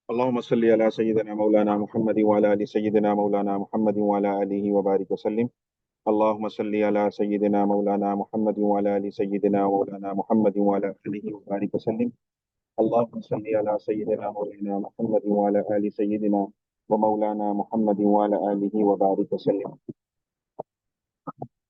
اللهم صل على سيدنا مولانا محمد وعلى ال سيدنا مولانا محمد وعلى اله وبارك وسلم. اللهم صل على سيدنا مولانا محمد وعلى ال سيدنا مولانا محمد وعلى اله وبارك وسلم. اللهم صل على سيدنا مولانا محمد وعلى ال سيدنا ومولانا محمد وعلى اله وبارك وسلم.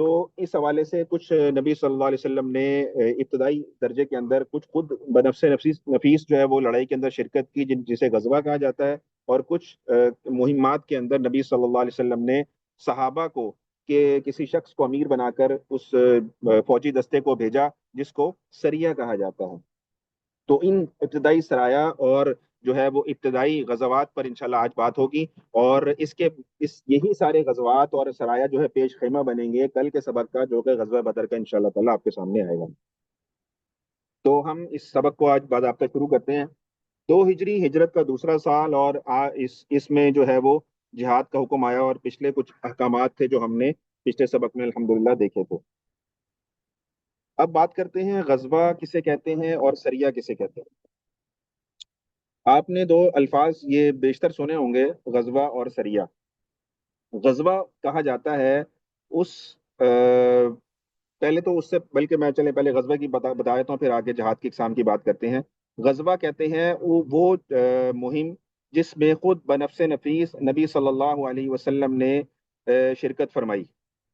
تو اس حوالے سے کچھ نبی صلی اللہ علیہ وسلم نے ابتدائی درجے کے اندر کچھ خود بنفس نفیس جو ہے وہ لڑائی کے اندر شرکت کی، جسے غزوہ کہا جاتا ہے، اور کچھ مہمات کے اندر نبی صلی اللہ علیہ وسلم نے صحابہ کو کہ کسی شخص کو امیر بنا کر اس فوجی دستے کو بھیجا جس کو سریہ کہا جاتا ہے۔ تو ان ابتدائی سرایا اور جو ہے وہ ابتدائی غزوات پر انشاءاللہ آج بات ہوگی، اور یہی سارے غزوات اور سرایا جو ہے پیش خیمہ بنیں گے کل کے سبق کا، جو کہ غزوہ بدر کا انشاءاللہ تعالیٰ آپ کے سامنے آئے گا۔ تو ہم اس سبق کو آج باضابطہ شروع کرتے ہیں۔ 2 ہجری ہجرت کا دوسرا سال، اور اس میں جو ہے وہ جہاد کا حکم آیا، اور پچھلے کچھ احکامات تھے جو ہم نے پچھلے سبق میں الحمدللہ دیکھے تھے۔ اب بات کرتے ہیں غزوہ کسے کہتے ہیں اور سریہ کسے کہتے ہیں۔ آپ نے 2 الفاظ یہ بیشتر سنے ہوں گے، غزوہ اور سریہ۔ غزوہ کہا جاتا ہے اس پہلے تو اس سے بلکہ میں چلے پہلے غزوہ کی بتا دیتا ہوں، پھر آگے جہاد کی اقسام کی بات کرتے ہیں۔ غزوہ کہتے ہیں وہ مہم جس میں خود بنفس نفیس نبی صلی اللہ علیہ وسلم نے شرکت فرمائی،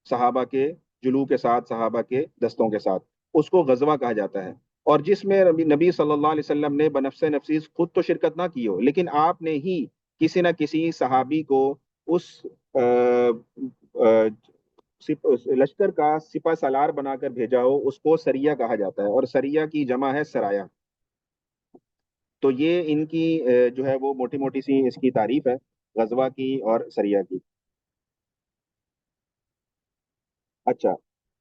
صحابہ کے جلوہ کے ساتھ، صحابہ کے دستوں کے ساتھ، اس کو غزوہ کہا جاتا ہے۔ اور جس میں نبی صلی اللہ علیہ وسلم نے بنفس نفیس خود تو شرکت نہ کی ہو، لیکن آپ نے ہی کسی نہ کسی صحابی کو اس لشکر کا سپہ سالار بنا کر بھیجا ہو، اس کو سریہ کہا جاتا ہے، اور سریہ کی جمع ہے سرایا۔ تو یہ ان کی جو ہے وہ موٹی موٹی سی اس کی تعریف ہے غزوہ کی اور سریہ کی۔ اچھا،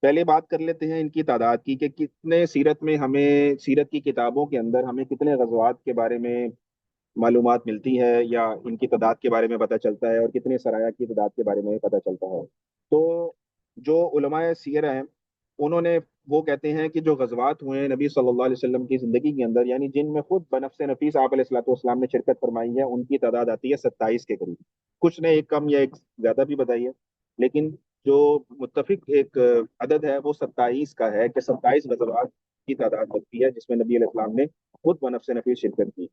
پہلے بات کر لیتے ہیں ان کی تعداد کی، کہ کتنے سیرت میں ہمیں، سیرت کی کتابوں کے اندر ہمیں کتنے غزوات کے بارے میں معلومات ملتی ہے، یا ان کی تعداد کے بارے میں پتہ چلتا ہے، اور کتنے سرایا کی تعداد کے بارے میں پتہ چلتا ہے۔ تو جو علماء سیر ہیں انہوں نے وہ کہتے ہیں کہ جو غزوات ہوئے ہیں نبی صلی اللہ علیہ وسلم کی زندگی کے اندر، یعنی جن میں خود بنفس نفیس آپ علیہ الصلوۃ والسلام نے شرکت فرمائی ہے، ان کی تعداد آتی ہے 27 کے قریب۔ کچھ نے ایک کم یا ایک زیادہ بھی بتائی ہے، لیکن جو متفق ایک عدد ہے وہ 27 کا ہے، کہ 27 غزوات کی تعداد بنتی ہے جس میں نبی علیہ السلام نے خود بنفس نفیس شرکت کی۔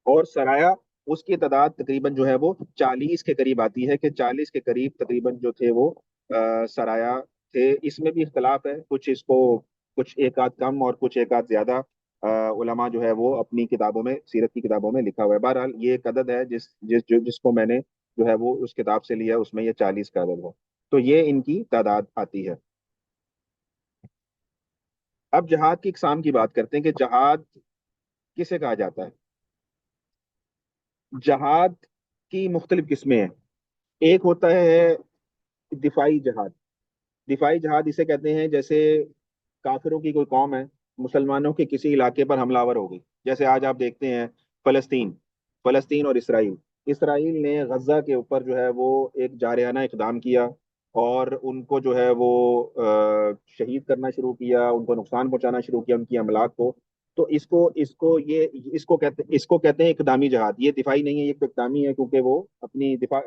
اور سرایا اس کی تعداد تقریباً جو ہے وہ 40 کے قریب آتی ہے، کہ 40 کے قریب تقریباً جو تھے وہ سرایا تھے۔ اس میں بھی اختلاف ہے، کچھ اس کو کچھ ایک آدھ کم اور کچھ ایک آدھ زیادہ علماء جو ہے وہ اپنی کتابوں میں، سیرت کی کتابوں میں لکھا ہوا ہے۔ بہرحال یہ ایک عدد ہے جس کو میں نے جو ہے وہ اس کتاب سے لیا، اس میں یہ 40 کا عدد ہے۔ تو یہ ان کی تعداد آتی ہے۔ اب جہاد کی اقسام کی بات کرتے ہیں کہ جہاد کسے کہا جاتا ہے۔ جہاد کی مختلف قسمیں ہیں۔ ایک ہوتا ہے دفاعی جہاد۔ دفاعی جہاد اسے کہتے ہیں جیسے کافروں کی کوئی قوم ہے، مسلمانوں کے کسی علاقے پر حملہ آور ہو گئی، جیسے آج آپ دیکھتے ہیں فلسطین فلسطین اور اسرائیل۔ اسرائیل نے غزہ کے اوپر جو ہے وہ ایک جارحانہ اقدام کیا، اور ان کو جو ہے وہ شہید کرنا شروع کیا، ان کو نقصان پہنچانا شروع کیا، ان کی املاک کو۔ تو اس کو کہتے ہیں اقدامی جہاد۔ یہ دفاعی نہیں ہے، یہ اقدامی ہے، کیونکہ وہ اپنی دفاع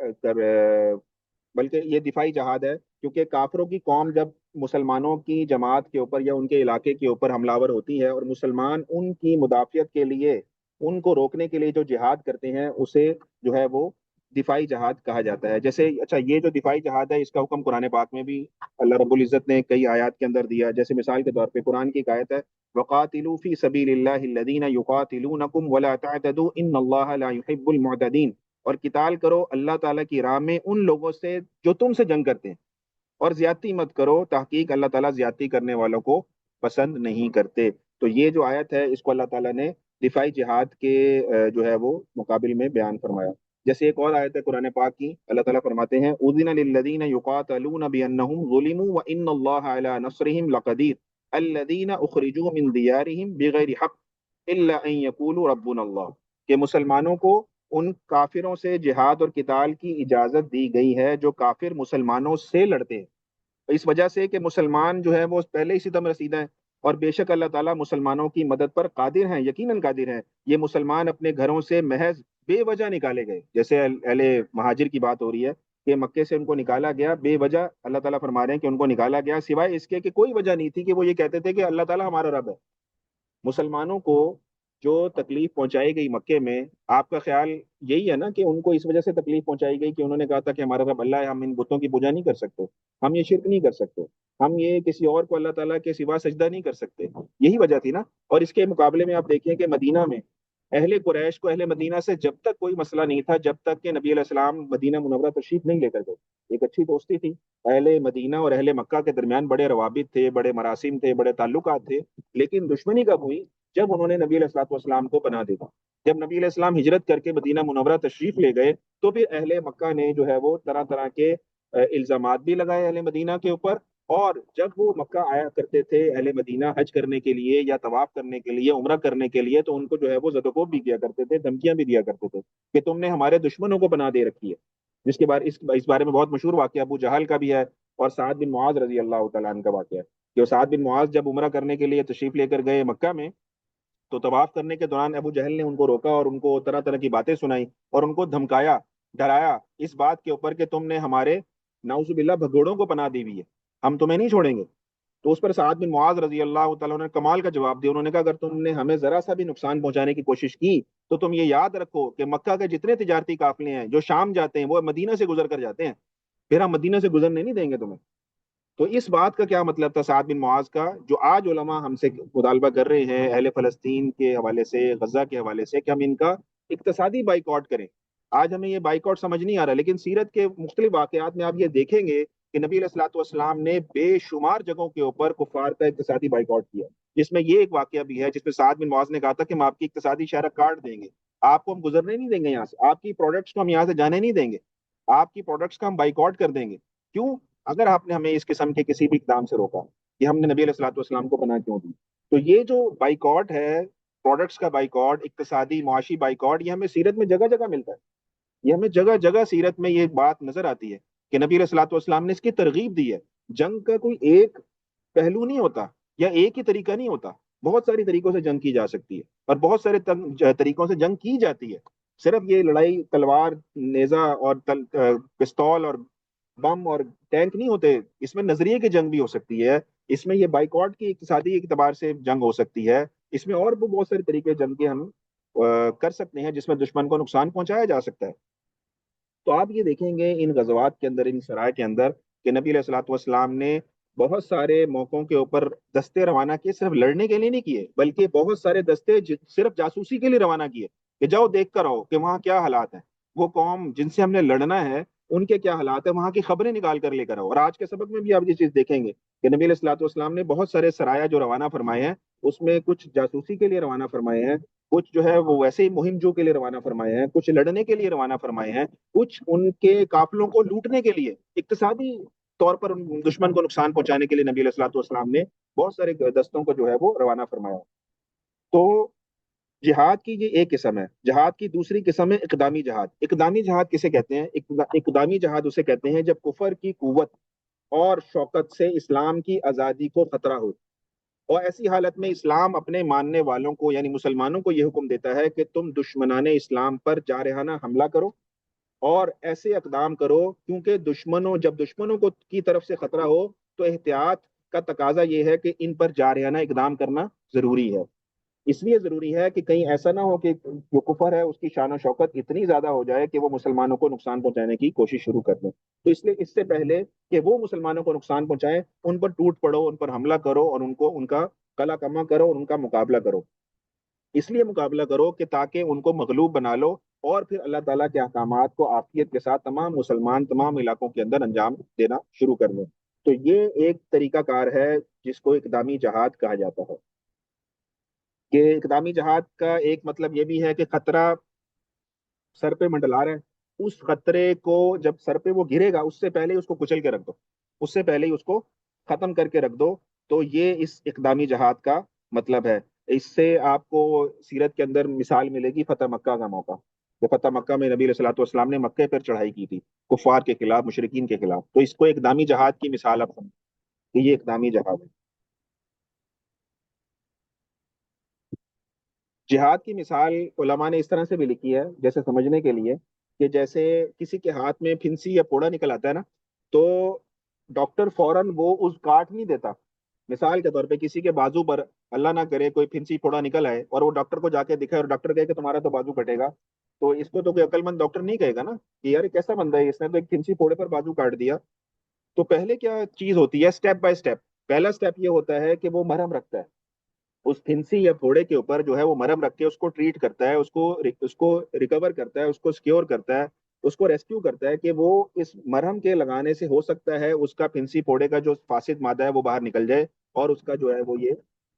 بلکہ یہ دفاعی جہاد ہے، کیونکہ کافروں کی قوم جب مسلمانوں کی جماعت کے اوپر یا ان کے علاقے کے اوپر حملہ آور ہوتی ہے، اور مسلمان ان کی مدافعت کے لیے، ان کو روکنے کے لیے جو جہاد کرتے ہیں، اسے جو ہے وہ دفاعی جہاد کہا جاتا ہے۔ جیسے اچھا، یہ جو دفاعی جہاد ہے اس کا حکم قرآن پاک میں بھی اللہ رب العزت نے کئی آیات کے اندر دیا۔ جیسے مثال کے طور پہ قرآن کی ایک آیت ہے، وَقَاتِلُوا فِي سَبِيلِ اللَّهِ الَّذِينَ يُقَاتِلُونَكُمْ وَلَا تَعْتَدُوا إِنَّ اللَّهَ لَا يُحِبُّ الْمُعْتَدِينَ۔ اور قتال کرو اللہ تعالیٰ کی راہ میں ان لوگوں سے جو تم سے جنگ کرتے ہیں، اور زیادتی مت کرو، تحقیق اللہ تعالیٰ زیادتی کرنے والوں کو پسند نہیں کرتے۔ تو یہ جو آیت ہے اس کو اللہ تعالیٰ نے دفاعی جہاد کے جو ہے وہ مقابل میں بیان فرمایا۔ جیسے ایک اور آیت ہے قرآن پاک کی، اللہ تعالیٰ فرماتے ہیں اذن للذین یقاتلون بانہم ظلموا وان اللہ علی نصرہم لقدیر الذین اخرجوا من دیارہم بغیر حق الا ان یقولوا ربنا اللہ، کہ مسلمانوں کو ان کافروں سے جہاد اور قتال کی اجازت دی گئی ہے جو کافر مسلمانوں سے لڑتے ہیں، اس وجہ سے کہ مسلمان جو ہے وہ پہلے ہی ستم رسیدہ ہیں، اور بے شک اللہ تعالیٰ مسلمانوں کی مدد پر قادر ہیں، یقیناً قادر ہیں۔ یہ مسلمان اپنے گھروں سے محض بے وجہ نکالے گئے، جیسے اہل مہاجر کی بات ہو رہی ہے کہ مکے سے ان کو نکالا گیا بے وجہ، اللہ تعالیٰ فرما رہے ہیں کہ ان کو نکالا گیا سوائے اس کے کہ کوئی وجہ نہیں تھی کہ وہ یہ کہتے تھے کہ اللہ تعالیٰ ہمارا رب ہے۔ مسلمانوں کو جو تکلیف پہنچائی گئی مکے میں، آپ کا خیال یہی ہے نا کہ ان کو اس وجہ سے تکلیف پہنچائی گئی کہ انہوں نے کہا تھا کہ ہمارا رب اللہ ہے، ہم ان بتوں کی پوجا نہیں کر سکتے، ہم یہ شرک نہیں کر سکتے، ہم یہ کسی اور کو اللہ تعالیٰ کے سوا سجدہ نہیں کر سکتے، یہی وجہ تھی نا؟ اور اس کے مقابلے میں آپ دیکھیں کہ مدینہ میں اہل قریش کو اہل مدینہ سے جب تک کوئی مسئلہ نہیں تھا، جب تک کہ نبی علیہ السلام مدینہ منورہ تشریف نہیں لے کر گئے، ایک اچھی دوستی تھی اہل مدینہ اور اہل مکہ کے درمیان، بڑے روابط تھے، بڑے مراسم تھے، بڑے تعلقات تھے، لیکن دشمنی کب ہوئی؟ جب انہوں نے نبی علیہ الصلوۃ والسلام کو پناہ دے دی، جب نبی علیہ السلام ہجرت کر کے مدینہ منورہ تشریف لے گئے، تو پھر اہل مکہ نے جو ہے وہ طرح طرح کے الزامات بھی لگائے اہل مدینہ کے اوپر، اور جب وہ مکہ آیا کرتے تھے اہل مدینہ حج کرنے کے لیے یا طواف کرنے کے لیے، عمرہ کرنے کے لیے، تو ان کو جو ہے وہ زدوکوب بھی کیا کرتے تھے، دھمکیاں بھی دیا کرتے تھے کہ تم نے ہمارے دشمنوں کو پناہ دے رکھی ہے، جس کے بارے اس بارے میں بہت مشہور واقعہ ابو جہل کا بھی ہے، اور سعد بن معاذ رضی اللہ تعالیٰ عنہ کا واقعہ ہے کہ سعد بن معاذ جب عمرہ کرنے کے لیے تشریف لے کر گئے مکہ میں، تو طواف کرنے کے دوران ابو جہل نے ان کو روکا اور ان کو طرح طرح کی باتیں سنائی اور ان کو دھمکایا، ڈرایا اس بات کے اوپر کہ تم نے ہمارے نعوذ باللہ بھگوڑوں کو پناہ دی ہوئی ہے، ہم تمہیں نہیں چھوڑیں گے۔ تو اس پر سعد بن معاذ رضی اللہ تعالیٰ نے کمال کا جواب دیا، انہوں نے کہا اگر تم نے ہمیں ذرا سا بھی نقصان پہنچانے کی کوشش کی تو تم یہ یاد رکھو کہ مکہ کے جتنے تجارتی قافلے ہیں جو شام جاتے ہیں وہ مدینہ سے گزر کر جاتے ہیں، پھر ہم مدینہ سے گزرنے نہیں دیں گے تمہیں۔ تو اس بات کا کیا مطلب تھا سعد بن معاذ کا، جو آج علماء ہم سے مطالبہ کر رہے ہیں اہل فلسطین کے حوالے سے، غزہ کے حوالے سے، کہ ہم ان کا اقتصادی بائیکاٹ کریں؟ آج ہمیں یہ بائیکاٹ سمجھ نہیں آ رہا، لیکن سیرت کے مختلف واقعات میں آپ یہ دیکھیں گے کہ نبی علیہ الصلوۃ والسلام نے بے شمار جگہوں کے اوپر کفار کا اقتصادی بائیکاٹ کیا، جس میں یہ ایک واقعہ بھی ہے جس میں سعد بن معاذ نے کہا تھا کہ ہم آپ کی اقتصادی شرح کاٹ دیں گے، آپ کو ہم گزرنے نہیں دیں گے یہاں سے، آپ کی پروڈکٹس کو ہم یہاں سے جانے نہیں دیں گے، آپ کی پروڈکٹس کا ہم بائیکاٹ کر دیں گے۔ کیوں؟ اگر آپ نے ہمیں اس قسم کے کسی بھی اقدام سے روکا کہ ہم نے نبی علیہ الصلوۃ والسلام کو پناہ کیوں دی، تو یہ جو بائیکاٹ ہے، پروڈکٹس کا بائیکاٹ، اقتصادی معاشی بائیکاٹ، یہ ہمیں سیرت میں جگہ جگہ ملتا ہے، یہ ہمیں جگہ جگہ سیرت میں یہ بات نظر آتی ہے کہ نبی علیہ الصلوۃ والسلام نے اس کی ترغیب دی ہے۔ جنگ کا کوئی ایک پہلو نہیں ہوتا یا ایک ہی طریقہ نہیں ہوتا، بہت ساری طریقوں سے جنگ کی جا سکتی ہے اور بہت سارے طریقوں سے جنگ کی جاتی ہے۔ صرف یہ لڑائی تلوار، نیزہ اور پستول اور بم اور ٹینک نہیں ہوتے، اس میں نظریے کی جنگ بھی ہو سکتی ہے، اس میں یہ بائیکاٹ کی اقتصادی اعتبار سے جنگ ہو سکتی ہے، اس میں اور بھی بہت سارے طریقے جنگ کے ہم کر سکتے ہیں جس میں دشمن کو نقصان پہنچایا جا سکتا ہے۔ تو آپ یہ دیکھیں گے ان غزوات کے اندر، ان سرائے کے اندر، کہ نبی علیہ الصلوۃ والسلام نے بہت سارے موقعوں کے اوپر دستے روانہ کیے، صرف لڑنے کے لیے نہیں کیے بلکہ بہت سارے دستے صرف جاسوسی کے لیے روانہ کیے کہ جاؤ دیکھ کر آؤ کہ وہاں کیا حالات ہیں، وہ قوم جن سے ہم نے لڑنا ہے ان کے کیا حالات ہیں، وہاں کی خبریں نکال کر لے کر آؤ۔ اور آج کے سبق میں بھی آپ یہ چیز دیکھیں گے کہ نبی علیہ الصلوۃ والسلام نے بہت سارے سرایا جو روانہ فرمائے ہیں، اس میں کچھ جاسوسی کے لیے روانہ فرمائے ہیں، کچھ جو ہے وہ ویسے ہی مہم جو کے لیے روانہ فرمائے ہیں، کچھ لڑنے کے لیے روانہ فرمائے ہیں، کچھ ان کے قافلوں کو لوٹنے کے لیے، اقتصادی طور پر دشمن کو نقصان پہنچانے کے لیے نبی علیہ الصلوۃ والسلام نے بہت سارے دستوں کو جو ہے وہ روانہ فرمایا۔ تو جہاد کی یہ ایک قسم ہے۔ جہاد کی دوسری قسم ہے اقدامی جہاد۔ اقدامی جہاد کسے کہتے ہیں؟ اقدامی جہاد اسے کہتے ہیں جب کفر کی قوت اور شوکت سے اسلام کی آزادی کو خطرہ ہو، اور ایسی حالت میں اسلام اپنے ماننے والوں کو یعنی مسلمانوں کو یہ حکم دیتا ہے کہ تم دشمنان اسلام پر جارحانہ حملہ کرو اور ایسے اقدام کرو، کیونکہ جب دشمنوں کو کی طرف سے خطرہ ہو تو احتیاط کا تقاضا یہ ہے کہ ان پر جارحانہ اقدام کرنا ضروری ہے۔ اس لیے ضروری ہے کہ کہیں ایسا نہ ہو کہ جو کفر ہے اس کی شان و شوکت اتنی زیادہ ہو جائے کہ وہ مسلمانوں کو نقصان پہنچانے کی کوشش شروع کر دیں۔ تو اس لیے اس سے پہلے کہ وہ مسلمانوں کو نقصان پہنچائیں، ان پر ٹوٹ پڑو، ان پر حملہ کرو اور ان کا قلع کما کرو اور ان کا مقابلہ کرو۔ اس لیے مقابلہ کرو کہ تاکہ ان کو مغلوب بنا لو اور پھر اللہ تعالیٰ کے احکامات کو عافیت کے ساتھ تمام مسلمان تمام علاقوں کے اندر انجام دینا شروع کر دیں۔ تو یہ ایک طریقہ کار ہے جس کو اقدامی جہاد کہا جاتا ہے۔ کہ اقدامی جہاد کا ایک مطلب یہ بھی ہے کہ خطرہ سر پہ منڈلا رہا ہے، اس خطرے کو جب سر پہ وہ گرے گا اس سے پہلے ہی اس کو کچل کے رکھ دو، اس سے پہلے ہی اس کو ختم کر کے رکھ دو۔ تو یہ اس اقدامی جہاد کا مطلب ہے۔ اس سے آپ کو سیرت کے اندر مثال ملے گی فتح مکہ کا موقع، کہ فتح مکہ میں نبی علیہ الصلوۃ والسلام نے مکے پر چڑھائی کی تھی کفار کے خلاف، مشرکین کے خلاف، تو اس کو اقدامی جہاد کی مثال آپ سمجھیں کہ یہ اقدامی جہاد ہے۔ جہاد کی مثال علماء نے اس طرح سے بھی لکھی ہے جیسے سمجھنے کے لیے، کہ جیسے کسی کے ہاتھ میں پھنسی یا پھوڑا نکل آتا ہے نا، تو ڈاکٹر فوراً وہ اس کاٹ نہیں دیتا، مثال کے طور پہ کسی کے بازو پر اللہ نہ کرے کوئی پھنسی پھوڑا نکل آئے اور وہ ڈاکٹر کو جا کے دکھائے اور ڈاکٹر کہے کہ تمہارا تو بازو کٹے گا، تو اس کو تو کوئی عقل مند ڈاکٹر نہیں کہے گا نا کہ یار یہ کیسا بندہ ہے، اس نے تو ایک پھنسی پھوڑے پر بازو کاٹ دیا۔ تو پہلے کیا چیز ہوتی ہے، اسٹیپ بائی اسٹیپ، پہلا اسٹیپ یہ ہوتا ہے کہ وہ مرہم رکھتا ہے اس پھنسی یا پھوڑے کے اوپر، جو ہے وہ مرہم رکھ کے اس کو ٹریٹ کرتا ہے، اس کو ریکور کرتا ہے، اس کو سکیور کرتا ہے، اس کو ریسکیو کرتا ہے کہ وہ اس مرہم کے لگانے سے ہو سکتا ہے اس کا پھنسی پھوڑے کا جو فاسد مادہ ہے وہ باہر نکل جائے اور اس کا جو ہے وہ یہ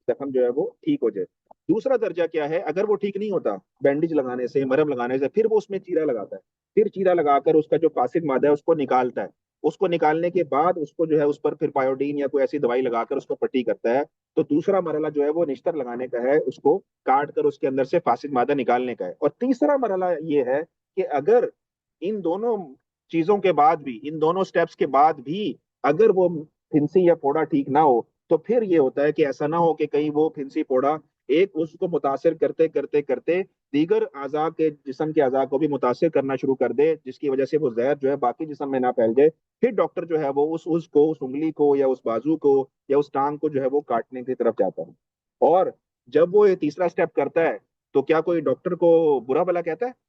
زخم جو ہے وہ ٹھیک ہو جائے۔ دوسرا درجہ کیا ہے، اگر وہ ٹھیک نہیں ہوتا بینڈیج لگانے سے، مرہم لگانے سے، پھر وہ اس میں چیرا لگاتا ہے، پھر چیرا لگا کر اس کا جو فاسد مادہ ہے اس کو نکالتا ہے، اس کو نکالنے کے بعد اس کو جو ہے اس پر پھر پایوڈین یا کوئی ایسی دوائی لگا کر اس کو پٹی کرتا ہے۔ تو دوسرا مرحلہ جو ہے وہ نشتر لگانے کا ہے، اس کو کاٹ کر اس کے اندر سے فاسد مادہ نکالنے کا ہے۔ اور تیسرا مرحلہ یہ ہے کہ اگر ان دونوں چیزوں کے بعد بھی، ان دونوں سٹیپس کے بعد بھی اگر وہ پھنسی یا پھوڑا ٹھیک نہ ہو، تو پھر یہ ہوتا ہے کہ ایسا نہ ہو کہ کہیں وہ پھنسی پھوڑا ایک اس کو متاثر کرتے کرتے کرتے دیگر اعضاء کے، جسم کے اعضاء کو بھی متاثر کرنا شروع کر دے، جس کی وجہ سے وہ زہر جو ہے باقی جسم میں نہ پھیل جائے، پھر ڈاکٹر جو ہے وہ اس انگلی کو یا اس بازو کو یا اس ٹانگ کو جو ہے وہ کاٹنے کی طرف جاتا ہے۔ اور جب وہ یہ تیسرا اسٹیپ کرتا ہے تو کیا کوئی ڈاکٹر کو برا بلا کہتا ہے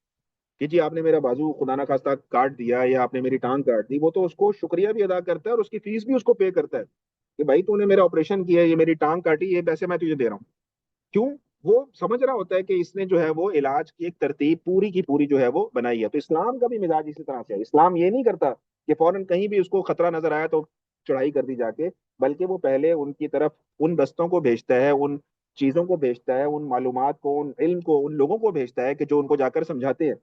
کہ جی آپ نے میرا بازو خدا نہ خواستہ کاٹ دیا یا آپ نے میری ٹانگ کاٹ دی؟ وہ تو اس کو شکریہ بھی ادا کرتا ہے اور اس کی فیس بھی اس کو پے کرتا ہے کہ بھائی تو نے میرا آپریشن کیا، یہ میری ٹانگ کاٹی، یہ پیسے میں تجھے دے رہا ہوں۔ کیوں؟ وہ سمجھ رہا ہوتا ہے کہ اس نے جو ہے وہ علاج کی ایک ترتیب پوری کی پوری جو ہے وہ بنائی ہے۔ تو اسلام کا بھی مزاج اسی طرح سے ہے، اسلام یہ نہیں کرتا کہ فوراً کہیں بھی اس کو خطرہ نظر آیا تو چڑھائی کر دی جا کے، بلکہ وہ پہلے ان کی طرف ان رستوں کو بھیجتا ہے، ان چیزوں کو بھیجتا ہے، ان معلومات کو، ان علم کو، ان لوگوں کو بھیجتا ہے کہ جو ان کو جا کر سمجھاتے ہیں۔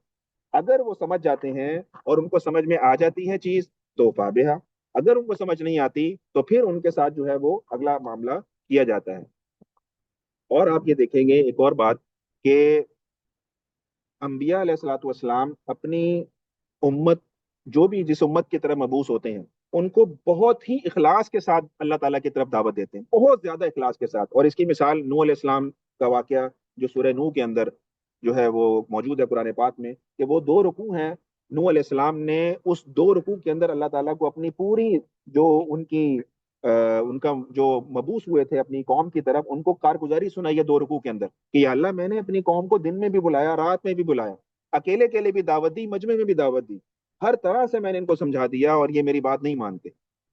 اگر وہ سمجھ جاتے ہیں اور ان کو سمجھ میں آ جاتی ہے چیز تو فابہا، اگر ان کو سمجھ نہیں آتی تو پھر ان کے ساتھ جو ہے وہ اگلا معاملہ کیا جاتا ہے۔ اور آپ یہ دیکھیں گے ایک اور بات کہ انبیاء علیہ الصلوۃ والسلام اپنی امت، جو بھی جس امت کی طرف مبعوث ہوتے ہیں، ان کو بہت ہی اخلاص کے ساتھ اللہ تعالیٰ کی طرف دعوت دیتے ہیں، بہت زیادہ اخلاص کے ساتھ۔ اور اس کی مثال نوح علیہ السلام کا واقعہ جو سورہ نوح کے اندر جو ہے وہ موجود ہے قرآن پاک میں، کہ وہ دو رکوع ہیں، نوح علیہ السلام نے اس دو رکوع کے اندر اللہ تعالیٰ کو اپنی پوری جو ان کی ان کا جو مبعوث ہوئے تھے اپنی قوم کی طرف، ان کو کارگزاری سنائی ہے دو رکوع کے اندر کہ یا اللہ میں نے اپنی قوم کو دن میں بھی بلایا، رات میں بھی بلایا، اکیلے اکیلے بھی دعوت دی، مجمع میں بھی دعوت دی، ہر طرح سے میں نے ان کو سمجھا دیا اور یہ میری بات نہیں مانتے۔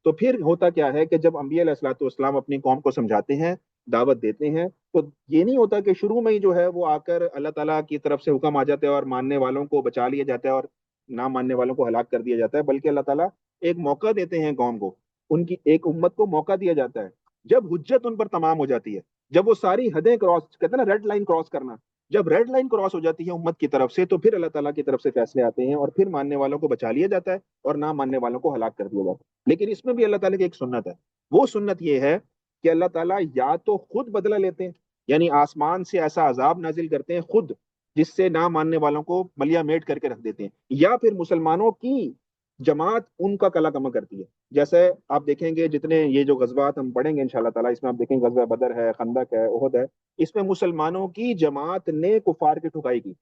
تو پھر ہوتا کیا ہے کہ جب انبیاء علیہ الصلوۃ والسلام اپنی قوم کو سمجھاتے ہیں، دعوت دیتے ہیں، تو یہ نہیں ہوتا کہ شروع میں ہی جو ہے وہ آ کر اللہ تعالیٰ کی طرف سے حکم آ جاتا ہے اور ماننے والوں کو بچا لیا جاتا ہے اور نہ ماننے والوں کو ہلاک کر دیا جاتا ہے، بلکہ اللہ تعالیٰ ایک موقع دیتے ہیں قوم کو، ان کی ایک امت کو موقع دیا جاتا ہے۔ جب حجت ان پر تمام ہو جاتی ہے، جب وہ ساری حدیں کراس، کہتے ہیں نا ریڈ لائن کراس کرنا، جب ریڈ لائن کراس ہو جاتی ہے امت کی طرف سے، تو پھر اللہ تعالیٰ کی طرف سے فیصلے آتے ہیں اور پھر ماننے والوں کو بچا لیا جاتا ہے اور نہ ماننے والوں کو ہلاک کر دیا جاتا ہے۔ لیکن اس میں بھی اللہ تعالیٰ کی ایک سنت ہے، وہ سنت یہ ہے کہ اللہ تعالیٰ یا تو خود بدلہ لیتے ہیں، یعنی آسمان سے ایسا عذاب نازل کرتے ہیں خود جس سے نہ ماننے والوں کو ملیا میٹ کر کے رکھ دیتے ہیں، یا پھر مسلمانوں کی جماعت ان کا کلا کما کرتی ہے۔ جیسے آپ دیکھیں گے جتنے یہ جو غزوات ہم پڑھیں گے انشاءاللہ تعالیٰ، اس میں آپ دیکھیں گے غزوہ بدر ہے، خندق ہے، احد ہے، اس میں مسلمانوں کی جماعت نے کفار کی ٹھکائی کی۔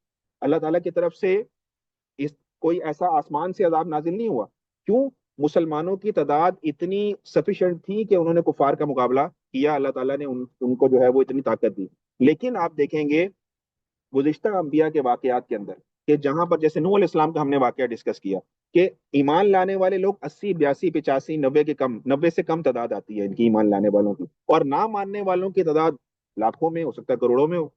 اللہ تعالیٰ کی طرف سے اس کوئی ایسا آسمان سے عذاب نازل نہیں ہوا، کیوں؟ مسلمانوں کی تعداد اتنی سفیشینٹ تھی کہ انہوں نے کفار کا مقابلہ کیا، اللہ تعالیٰ نے ان کو جو ہے وہ اتنی طاقت دی۔ لیکن آپ دیکھیں گے گزشتہ انبیاء کے واقعات کے اندر کہ جہاں پر جیسے نوح علیہ السلام کا ہم نے واقعہ ڈسکس کیا کہ ایمان لانے والے لوگ 80 82 85 90 کے کم، 90 سے کم تعداد آتی ہے ان کی ایمان لانے والوں کی، اور نہ ماننے والوں کی تعداد لاکھوں میں ہو سکتا ہے، کروڑوں میں ہو۔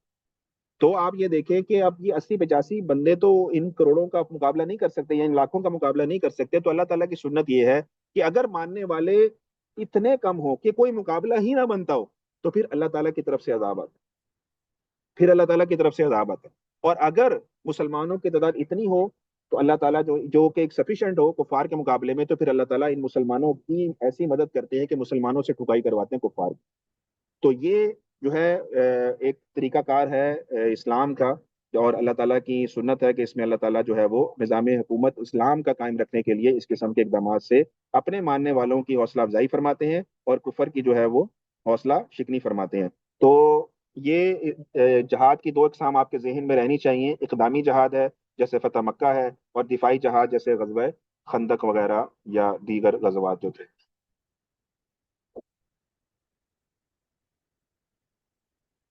تو آپ یہ دیکھیں کہ اب یہ 80 85 بندے تو ان کروڑوں کا مقابلہ نہیں کر سکتے یا ان لاکھوں کا مقابلہ نہیں کر سکتے۔ تو اللہ تعالیٰ کی سنت یہ ہے کہ اگر ماننے والے اتنے کم ہو کہ کوئی مقابلہ ہی نہ بنتا ہو، تو پھر اللہ تعالیٰ کی طرف سے عذاب آتا ہے، پھر اللہ تعالیٰ کی طرف سے عذاب آتا ہے۔ اور اگر مسلمانوں کی تعداد اتنی ہو تو اللہ تعالیٰ جو کہ ایک سفیشینٹ ہو کفار کے مقابلے میں، تو پھر اللہ تعالیٰ ان مسلمانوں کی ایسی مدد کرتے ہیں کہ مسلمانوں سے ٹھکائی کرواتے ہیں کفار کی۔ تو یہ جو ہے ایک طریقہ کار ہے اسلام کا، اور اللہ تعالیٰ کی سنت ہے کہ اس میں اللہ تعالیٰ جو ہے وہ نظام حکومت اسلام کا قائم رکھنے کے لیے اس قسم کے اقدامات سے اپنے ماننے والوں کی حوصلہ افزائی فرماتے ہیں اور کفر کی جو ہے وہ حوصلہ شکنی فرماتے ہیں۔ تو یہ جہاد کی دو اقسام آپ کے ذہن میں رہنی چاہیے، اقدامی جہاد ہے جیسے فتح مکہ ہے، اور دفاعی جہاد جیسے غزوہ خندق وغیرہ یا دیگر غزوات جو تھے۔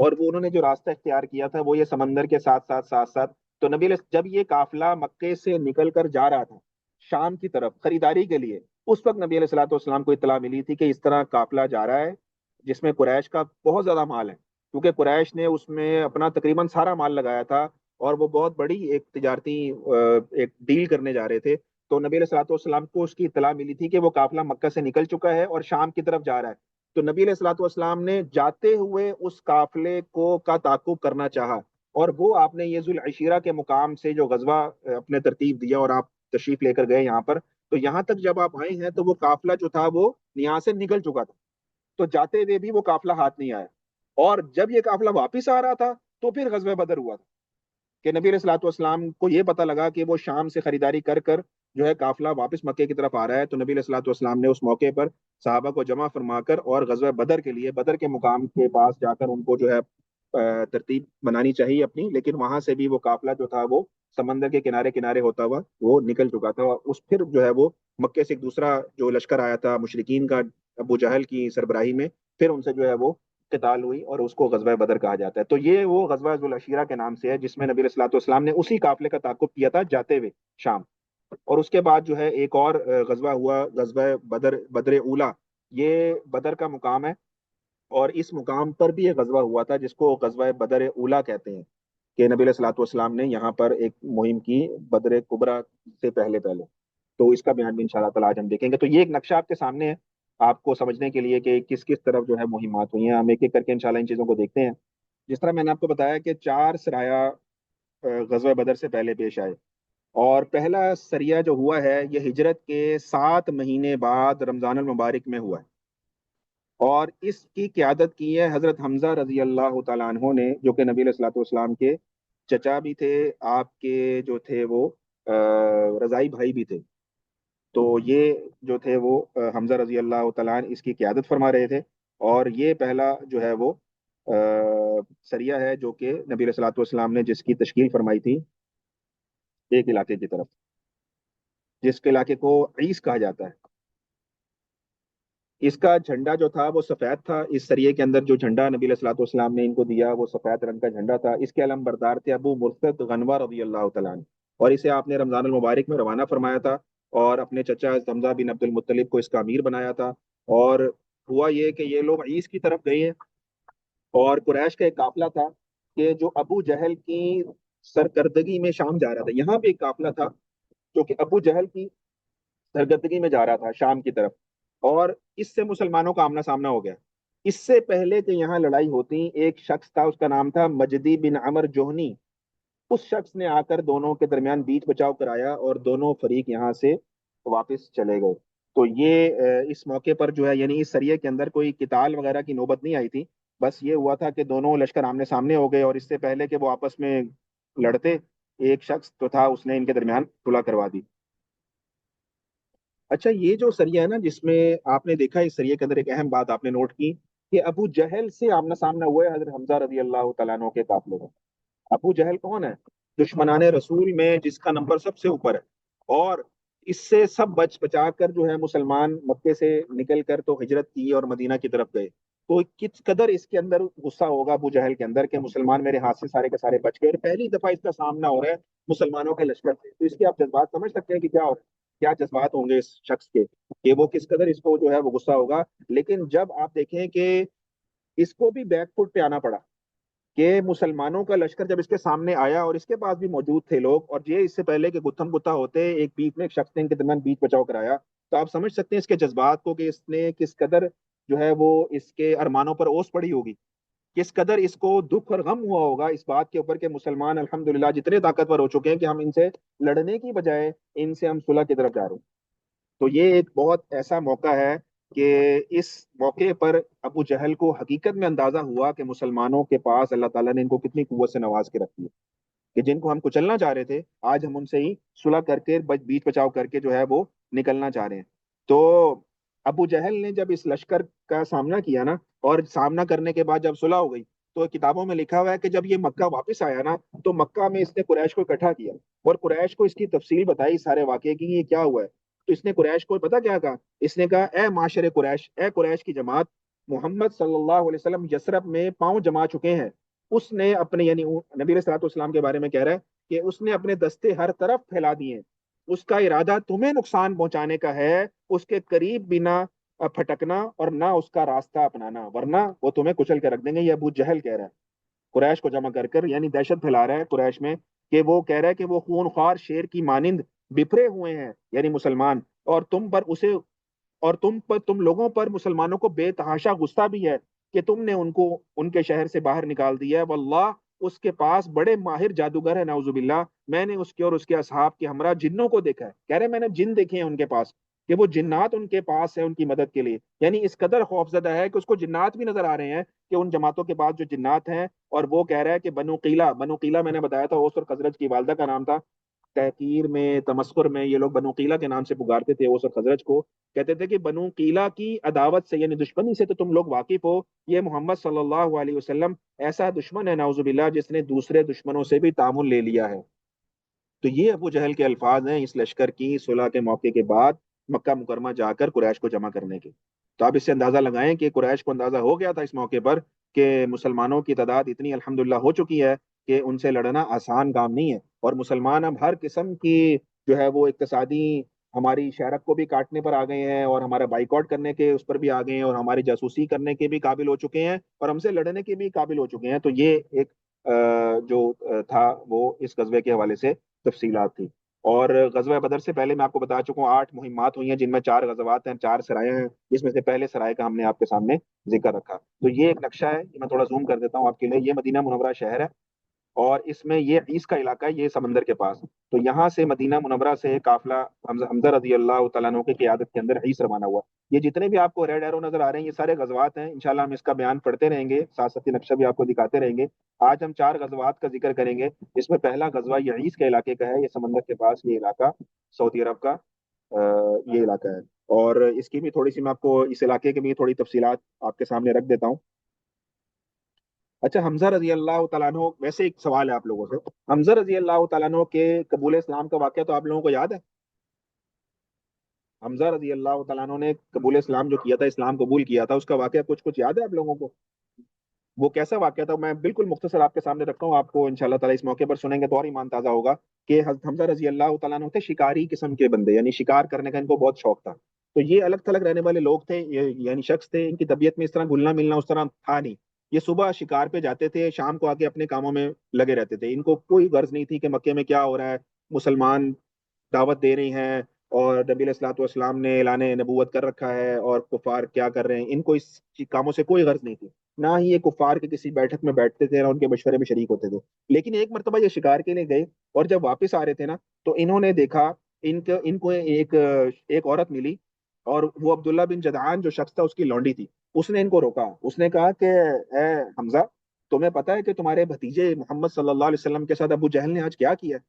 اور وہ انہوں نے جو راستہ اختیار کیا تھا وہ یہ سمندر کے ساتھ ساتھ. تو جب یہ قافلہ مکے سے نکل کر جا رہا تھا شام کی طرف خریداری کے لیے، اس وقت نبی علیہ الصلوۃ والسلام کو اطلاع ملی تھی کہ اس طرح قافلہ جا رہا ہے جس میں قریش کا بہت زیادہ مال ہے، کیونکہ قریش نے اس میں اپنا تقریباً سارا مال لگایا تھا، اور وہ بہت بڑی ایک تجارتی ایک ڈیل کرنے جا رہے تھے. تو نبی علیہ الصلوۃ والسلام کو اس کی اطلاع ملی تھی کہ وہ قافلہ مکہ سے نکل چکا ہے اور شام کی طرف جا رہا ہے. تو نبی علیہ الصلوۃ والسلام نے جاتے ہوئے اس قافلے کو کا تعاقب کرنا چاہا، اور وہ آپ نے یہ ذوالعشیرہ کے مقام سے جو غزوہ اپنے ترتیب دیا اور آپ تشریف لے کر گئے یہاں پر، تو یہاں تک جب آپ آئے ہیں تو وہ قافلہ جو تھا وہ یہاں سے نکل چکا تھا. تو جاتے ہوئے بھی وہ قافلہ ہاتھ نہیں آیا، اور جب یہ قافلہ واپس آ رہا تھا تو پھر غزوہ بدر ہوا تھا کہ نبی علیہ الصلوۃ والسلام کو یہ پتا لگا کہ وہ شام سے خریداری کر کر جو ہے قافلہ واپس مکے کی طرف آ رہا ہے. تو نبی علیہ الصلوۃ والسلام نے اس موقع پر صحابہ کو جمع فرما کر اور غزوہ بدر کے لیے بدر کے مقام کے پاس جا کر ان کو جو ہے ترتیب بنانی چاہیے اپنی، لیکن وہاں سے بھی وہ قافلہ جو تھا وہ سمندر کے کنارے کنارے ہوتا ہوا وہ نکل چکا تھا. اور اس پھر جو ہے وہ مکے سے ایک دوسرا جو لشکر آیا تھا مشرکین کا ابو جہل کی سربراہی میں، پھر ان سے جو ہے وہ قتال ہوئی اور اس کو غزوہ بدر کہا جاتا ہے. تو یہ وہ غزوہ ذوالعشیرہ کے نام سے ہے جس میں نبی علیہ الصلوۃ والسلام نے اسی قافلے کا تعاقب کیا تھا جاتے ہوئے شام. اور اس کے بعد جو ہے ایک اور غزوہ ہوا، غزوہ بدر اولا. یہ بدر کا مقام ہے، اور اس مقام پر بھی ایک غزوہ ہوا تھا جس کو غزوہ بدر اولا کہتے ہیں، کہ نبی علیہ الصلوۃ والسلام نے یہاں پر ایک مہم کی بدر کبریٰ سے پہلے پہلے. تو اس کا بیان بھی انشاءاللہ تعالیٰ آج ہم دیکھیں گے. تو یہ ایک نقشہ آپ کے سامنے ہے آپ کو سمجھنے کے لیے کہ کس کس طرف جو ہے مہمات ہوئی ہیں. ہم ایک ایک کر کے انشاءاللہ ان چیزوں کو دیکھتے ہیں. جس طرح میں نے آپ کو بتایا کہ 4 سرایہ غزوہ بدر سے پہلے پیش آئے، اور پہلا سریہ جو ہوا ہے یہ ہجرت کے 7 مہینے بعد رمضان المبارک میں ہوا ہے، اور اس کی قیادت کی ہے حضرت حمزہ رضی اللہ تعالیٰ عنہ نے، جو کہ نبی علیہ الصلوۃ والسلام کے چچا بھی تھے، آپ کے جو تھے وہ رضائی بھائی بھی تھے. تو یہ جو تھے وہ حمزہ رضی اللہ تعالیٰ عنہ اس کی قیادت فرما رہے تھے. اور یہ پہلا جو ہے وہ سریہ ہے جو کہ نبی علیہ الصلوۃ والسلام نے جس کی تشکیل فرمائی تھی ایک علاقے کی طرف، جس کے علاقے کو عیس کہا جاتا ہے. اس کا جھنڈا جو تھا وہ سفید تھا. اس سریے کے اندر جو جھنڈا نبی علیہ الصلوۃ والسلام نے ان کو دیا وہ سفید رنگ کا جھنڈا تھا. اس کے علم بردار تھے ابو مرثد غنوہ رضی اللہ تعالیٰ عنہ، اور اسے آپ نے رمضان المبارک میں روانہ فرمایا تھا، اور اپنے چچا حمزہ بن عبد المطلب کو اس کا امیر بنایا تھا. اور ہوا یہ کہ یہ لوگ عیس کی طرف گئے ہیں، اور قریش کا ایک قافلہ تھا کہ جو ابو جہل کی سرکردگی میں شام جا رہا تھا. یہاں بھی ایک قافلہ تھا جو کہ ابو جہل کی سرگردگی میں جا رہا تھا شام کی طرف، اور اس سے مسلمانوں کا آمنا سامنا ہو گیا. اس سے پہلے کہ یہاں لڑائی ہوتی ایک شخص تھا، اس کا نام تھا مجدی بن عمر جوہنی. اس شخص نے آ کر دونوں کے درمیان بیچ بچاؤ کرایا اور دونوں فریق یہاں سے واپس چلے گئے. تو یہ اس موقع پر جو ہے یعنی اس سریے کے اندر کوئی قتال وغیرہ کی نوبت نہیں آئی تھی، بس یہ ہوا تھا کہ دونوں لشکر آمنے سامنے ہو گئے، اور اس سے پہلے کہ وہ آپس میں لڑتے ایک شخص تو تھا اس نے ان کے درمیان صلح کروا دی. اچھا، یہ جو سریہ ہے نا جس میں آپ نے دیکھا اس سریے کے اندر ایک اہم بات آپ نے نوٹ کی کہ ابو جہل سے آمنا سامنا ہوا ہے حضرت حمزہ رضی اللہ تعالیٰ عنہ کے قافلے میں. ابو جہل کون ہے؟ دشمنان رسول میں جس کا نمبر سب سے اوپر ہے، اور اس سے سب بچ بچا کر جو ہے مسلمان مکے سے نکل کر تو ہجرت کی اور مدینہ کی طرف گئے. تو کس قدر اس کے اندر غصہ ہوگا ابو جہل کے اندر کہ مسلمان میرے ہاتھ سے سارے کے سارے بچ گئے، اور پہلی دفعہ اس کا سامنا ہو رہا ہے مسلمانوں کے لشکر سے. تو اس کے آپ جذبات سمجھ سکتے ہیں کہ کیا ہو رہا ہے، کیا جذبات ہوں گے اس شخص کے، کہ وہ کس قدر اس کو جو ہے وہ غصہ ہوگا. لیکن جب آپ دیکھیں کہ اس کو بھی بیک فٹ پہ آنا پڑا کہ مسلمانوں کا لشکر جب اس کے سامنے آیا اور اس کے پاس بھی موجود تھے لوگ، اور یہ اس سے پہلے کہ گتھم گتھا ہوتے ایک بیچ میں ایک شخص نے ان کے درمیان بیچ بچاؤ کرایا. تو آپ سمجھ سکتے ہیں اس کے جذبات کو کہ اس نے کس قدر جو ہے وہ اس کے ارمانوں پر اوس پڑی ہوگی، کس قدر اس کو دکھ اور غم ہوا ہوگا اس بات کے اوپر کہ مسلمان الحمدللہ جتنے طاقتور ہو چکے ہیں کہ ہم ان سے لڑنے کی بجائے ان سے ہم صلح کی طرف جا رہے ہیں. تو یہ ایک بہت ایسا موقع ہے کہ اس موقع پر ابو جہل کو حقیقت میں اندازہ ہوا کہ مسلمانوں کے پاس اللہ تعالیٰ نے ان کو کتنی قوت سے نواز کے رکھی ہے، کہ جن کو ہم کچلنا چاہ رہے تھے آج ہم ان سے ہی صلح کر کے بیچ بچاؤ کر کے جو ہے وہ نکلنا چاہ رہے ہیں. تو ابو جہل نے جب اس لشکر کا سامنا کیا نا، اور سامنا کرنے کے بعد جب صلح ہو گئی، تو کتابوں میں لکھا ہوا ہے کہ جب یہ مکہ واپس آیا نا تو مکہ میں اس نے قریش کو اکٹھا کیا اور قریش کو اس کی تفصیل بتائی سارے واقعے کی یہ کیا ہوا ہے. تو اس نے قریش کو پتا کیا کہا، اس نے کہا اے معاشر قریش، اے قریش کی جماعت، محمد صلی اللہ علیہ وسلم یثرب میں پاؤں جما چکے ہیں، اس نے اپنے یعنی نبی علیہ الصلوۃ والسلام کے بارے میں کہہ رہا ہے کہ اس نے اپنے دستے ہر طرف پھیلا دیے ہیں، اس کا ارادہ تمہیں نقصان پہنچانے کا ہے، اس کے قریب بھی نہ پھٹکنا اور نہ اس کا راستہ اپنانا، ورنہ وہ تمہیں کچل کے رکھ دیں گے۔ یہ ابو جہل کہہ رہا ہے، قریش کو جمع کر کر یعنی دہشت پھیلا رہا ہے قریش میں، کہ وہ کہہ رہا ہے کہ وہ خون خوار شیر کی مانند بکھرے ہوئے ہیں یعنی مسلمان، اور تم پر اسے اور تم لوگوں پر مسلمانوں کو بے تحاشا غصہ بھی ہے کہ تم نے ان کو ان کے شہر سے باہر نکال دیا ہے، واللہ اس کے پاس بڑے ماہر جادوگر ہے نعوذ باللہ، میں نے اس کے اور اس کے اصحاب کے ہمراہ جنوں کو دیکھا ہے، کہہ رہے میں نے جن دیکھے ہیں ان کے پاس، کہ وہ جنات ان کے پاس ہیں ان کی مدد کے لیے، یعنی اس قدر خوفزدہ ہے کہ اس کو جنات بھی نظر آ رہے ہیں، کہ ان جماعتوں کے پاس جو جنات ہیں، اور وہ کہہ رہا ہے کہ بنو قیلہ میں نے بتایا تھا اوس اور خزرج کی والدہ کا نام تھا، تحقیر میں تمسخر میں یہ لوگ بنو قیلہ کے نام سے پکارتے تھے اوس اور خزرج کو، کہتے تھے کہ بنو قیلہ کی عداوت سے یعنی دشمنی سے تو تم لوگ واقف ہو، یہ محمد صلی اللہ علیہ وسلم ایسا دشمن ہے نعوذ باللہ جس نے دوسرے دشمنوں سے بھی تعامل لے لیا ہے۔ تو یہ ابو جہل کے الفاظ ہیں اس لشکر کی صلح کے موقع کے بعد مکہ مکرمہ جا کر قریش کو جمع کرنے کے۔ تو آپ اس سے اندازہ لگائیں کہ قریش کو اندازہ ہو گیا تھا اس موقع پر کہ مسلمانوں کی تعداد اتنی الحمدللہ ہو چکی ہے کہ ان سے لڑنا آسان کام نہیں ہے، اور مسلمان اب ہر قسم کی جو ہے وہ اقتصادی ہماری شہرت کو بھی کاٹنے پر آ گئے ہیں، اور ہمارا بائیکاٹ کرنے کے اس پر بھی آ گئے ہیں، اور ہماری جاسوسی کرنے کے بھی قابل ہو چکے ہیں، اور ہم سے لڑنے کے بھی قابل ہو چکے ہیں۔ تو یہ ایک جو تھا وہ اس غزوے کے حوالے سے تفصیلات تھی۔ اور غزوہ بدر سے پہلے میں آپ کو بتا چکا ہوں 8 مہمات ہوئی ہیں، جن میں 4 غزوات ہیں، 4 سرائے ہیں، جس میں سے پہلے سرائے کا ہم نے آپ کے سامنے ذکر رکھا۔ تو یہ ایک نقشہ ہے، میں تھوڑا زوم کر دیتا ہوں آپ کے لیے، یہ مدینہ منورہ شہر ہے، اور اس میں یہ عیس کا علاقہ ہے، یہ سمندر کے پاس۔ تو یہاں سے مدینہ منورہ سے قافلہ حمزہ رضی اللہ تعالیٰ عنہ کی قیادت کے اندر عیس روانہ ہوا۔ یہ جتنے بھی آپ کو ریڈ ایرو نظر آ رہے ہیں یہ سارے غزوات ہیں، انشاءاللہ ہم اس کا بیان پڑھتے رہیں گے، ساتھ ساتھ یہ نقشہ بھی آپ کو دکھاتے رہیں گے۔ آج ہم 4 غزوات کا ذکر کریں گے، اس میں پہلا غزوہ یہ عیس کے علاقے کا ہے، یہ سمندر کے پاس یہ علاقہ سعودی عرب کا یہ علاقہ ہے۔ اور اس کی بھی تھوڑی سی میں آپ کو اس علاقے کی بھی تھوڑی تفصیلات آپ کے سامنے رکھ دیتا ہوں۔ اچھا، حمزہ رضی اللہ تعالیٰ عنہ، ویسے ایک سوال ہے آپ لوگوں سے، حمزہ رضی اللہ تعالیٰ عنہ کے قبول اسلام کا واقعہ تو آپ لوگوں کو یاد ہے؟ حمزہ رضی اللہ تعالیٰ عنہ نے قبول اسلام جو کیا تھا، اسلام قبول کیا تھا، اس کا واقعہ کچھ یاد ہے آپ لوگوں کو؟ وہ کیسا واقعہ تھا؟ میں بالکل مختصر آپ کے سامنے رکھتا ہوں، آپ کو انشاءاللہ تعالیٰ اس موقع پر سنیں گے تو اور ایمان تازہ ہوگا کہ حضرت حمزہ رضی اللہ تعالیٰ عنہ تھے شکاری قسم کے بندے، یعنی شکار کرنے کا ان کو بہت شوق تھا۔ تو یہ الگ تھلگ رہنے والے لوگ تھے، یعنی شخص تھے، ان کی طبیعت میں اس طرح گھلنا ملنا اس طرح تھا نہیں۔ یہ صبح شکار پہ جاتے تھے، شام کو آ کے اپنے کاموں میں لگے رہتے تھے، ان کو کوئی غرض نہیں تھی کہ مکے میں کیا ہو رہا ہے، مسلمان دعوت دے رہی ہیں اور نبی علیہ الصلوۃ والسلام نے اعلان نبوت کر رکھا ہے، اور کفار کیا کر رہے ہیں، ان کو اس کاموں سے کوئی غرض نہیں تھی، نہ ہی یہ کفار کے کسی بیٹھک میں بیٹھتے تھے، نہ ان کے مشورے میں شریک ہوتے تھے۔ لیکن ایک مرتبہ یہ شکار کے لیے گئے، اور جب واپس آ رہے تھے نا، تو انہوں نے دیکھا ان کو ایک عورت ملی، اور وہ عبداللہ بن جدعان جو شخص تھا اس کی لونڈی تھی۔ اس نے ان کو روکا، اس نے کہا کہ اے حمزہ، تمہیں پتا ہے کہ تمہارے بھتیجے محمد صلی اللہ علیہ وسلم کے ساتھ ابو جہل نے آج کیا کیا ہے؟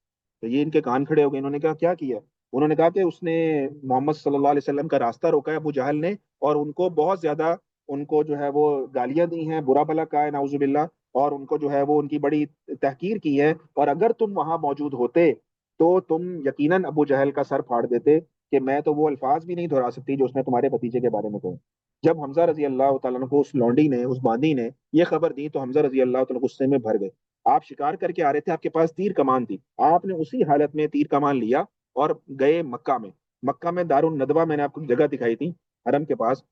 تو یہ ان کے کان کھڑے ہو گئے، انہوں نے کہا کیا کیا؟ انہوں نے کہا کہ اس نے محمد صلی اللہ علیہ وسلم کا راستہ روکا ہے ابو جہل نے، اور ان کو بہت زیادہ ان کو جو ہے وہ گالیاں دی ہیں، برا بھلا کہا ہے نعوذ باللہ، اور ان کو جو ہے وہ ان کی بڑی تحقیر کی ہے، اور اگر تم وہاں موجود ہوتے تو تم یقیناً ابو جہل کا سر پھاڑ دیتے، کہ میں تو وہ الفاظ بھی نہیں دہرا سکتی جو اس نے تمہارے بھتیجے کے بارے میں کہے۔ جب حمزہ رضی اللہ تعالیٰ عنہ کو اس لونڈی نے، اس باندی نے یہ خبر دی، تو حمزہ رضی اللہ تعالیٰ عنہ غصے میں بھر گئے۔ آپ شکار کر کے آ رہے تھے، آپ کے پاس تیر کمان تھی، آپ نے اسی حالت میں تیر کمان لیا اور گئے مکہ میں۔ مکہ میں دار الندوہ میں نے آپ کو جگہ دکھائی تھی حرم کے پاس،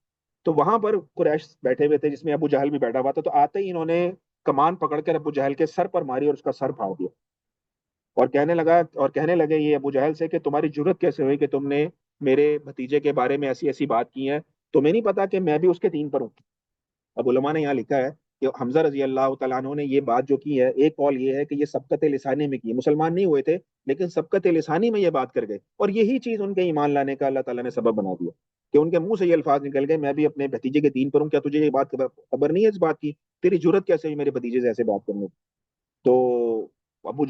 تو وہاں پر قریش بیٹھے ہوئے تھے، جس میں ابو جہل بھی بیٹھا ہوا تھا، تو آتے ہی انہوں نے کمان پکڑ کر ابو جہل کے سر پر ماری اور اس کا سر پھاڑ دیا، اور کہنے لگے یہ ابو جہل سے کہ تمہاری جرت کیسے ہوئی کہ تم نے میرے بھتیجے کے بارے میں ایسی ایسی بات کی ہے، تمہیں نہیں پتا کہ میں بھی اس کے دین پر ہوں؟ اب علماء نے یہاں لکھا ہے کہ حمزہ رضی اللہ تعالیٰ عنہ نے یہ بات جو کی ہے، ایک قول یہ ہے کہ یہ سبقت لسانی میں کی، مسلمان نہیں ہوئے تھے لیکن سبقت لسانی میں یہ بات کر گئے، اور یہی چیز ان کے ایمان لانے کا اللہ تعالیٰ نے سبب بنا دیا، کہ ان کے منہ سے یہ الفاظ نکل گئے میں بھی اپنے بھتیجے کے دین پر ہوں، کیا تجھے یہ بات خبر نہیں ہے اس بات کی؟ تیری جرت کیسے ہوئی میرے بھتیجے سے ایسے بات کرنے کی؟ تو ابو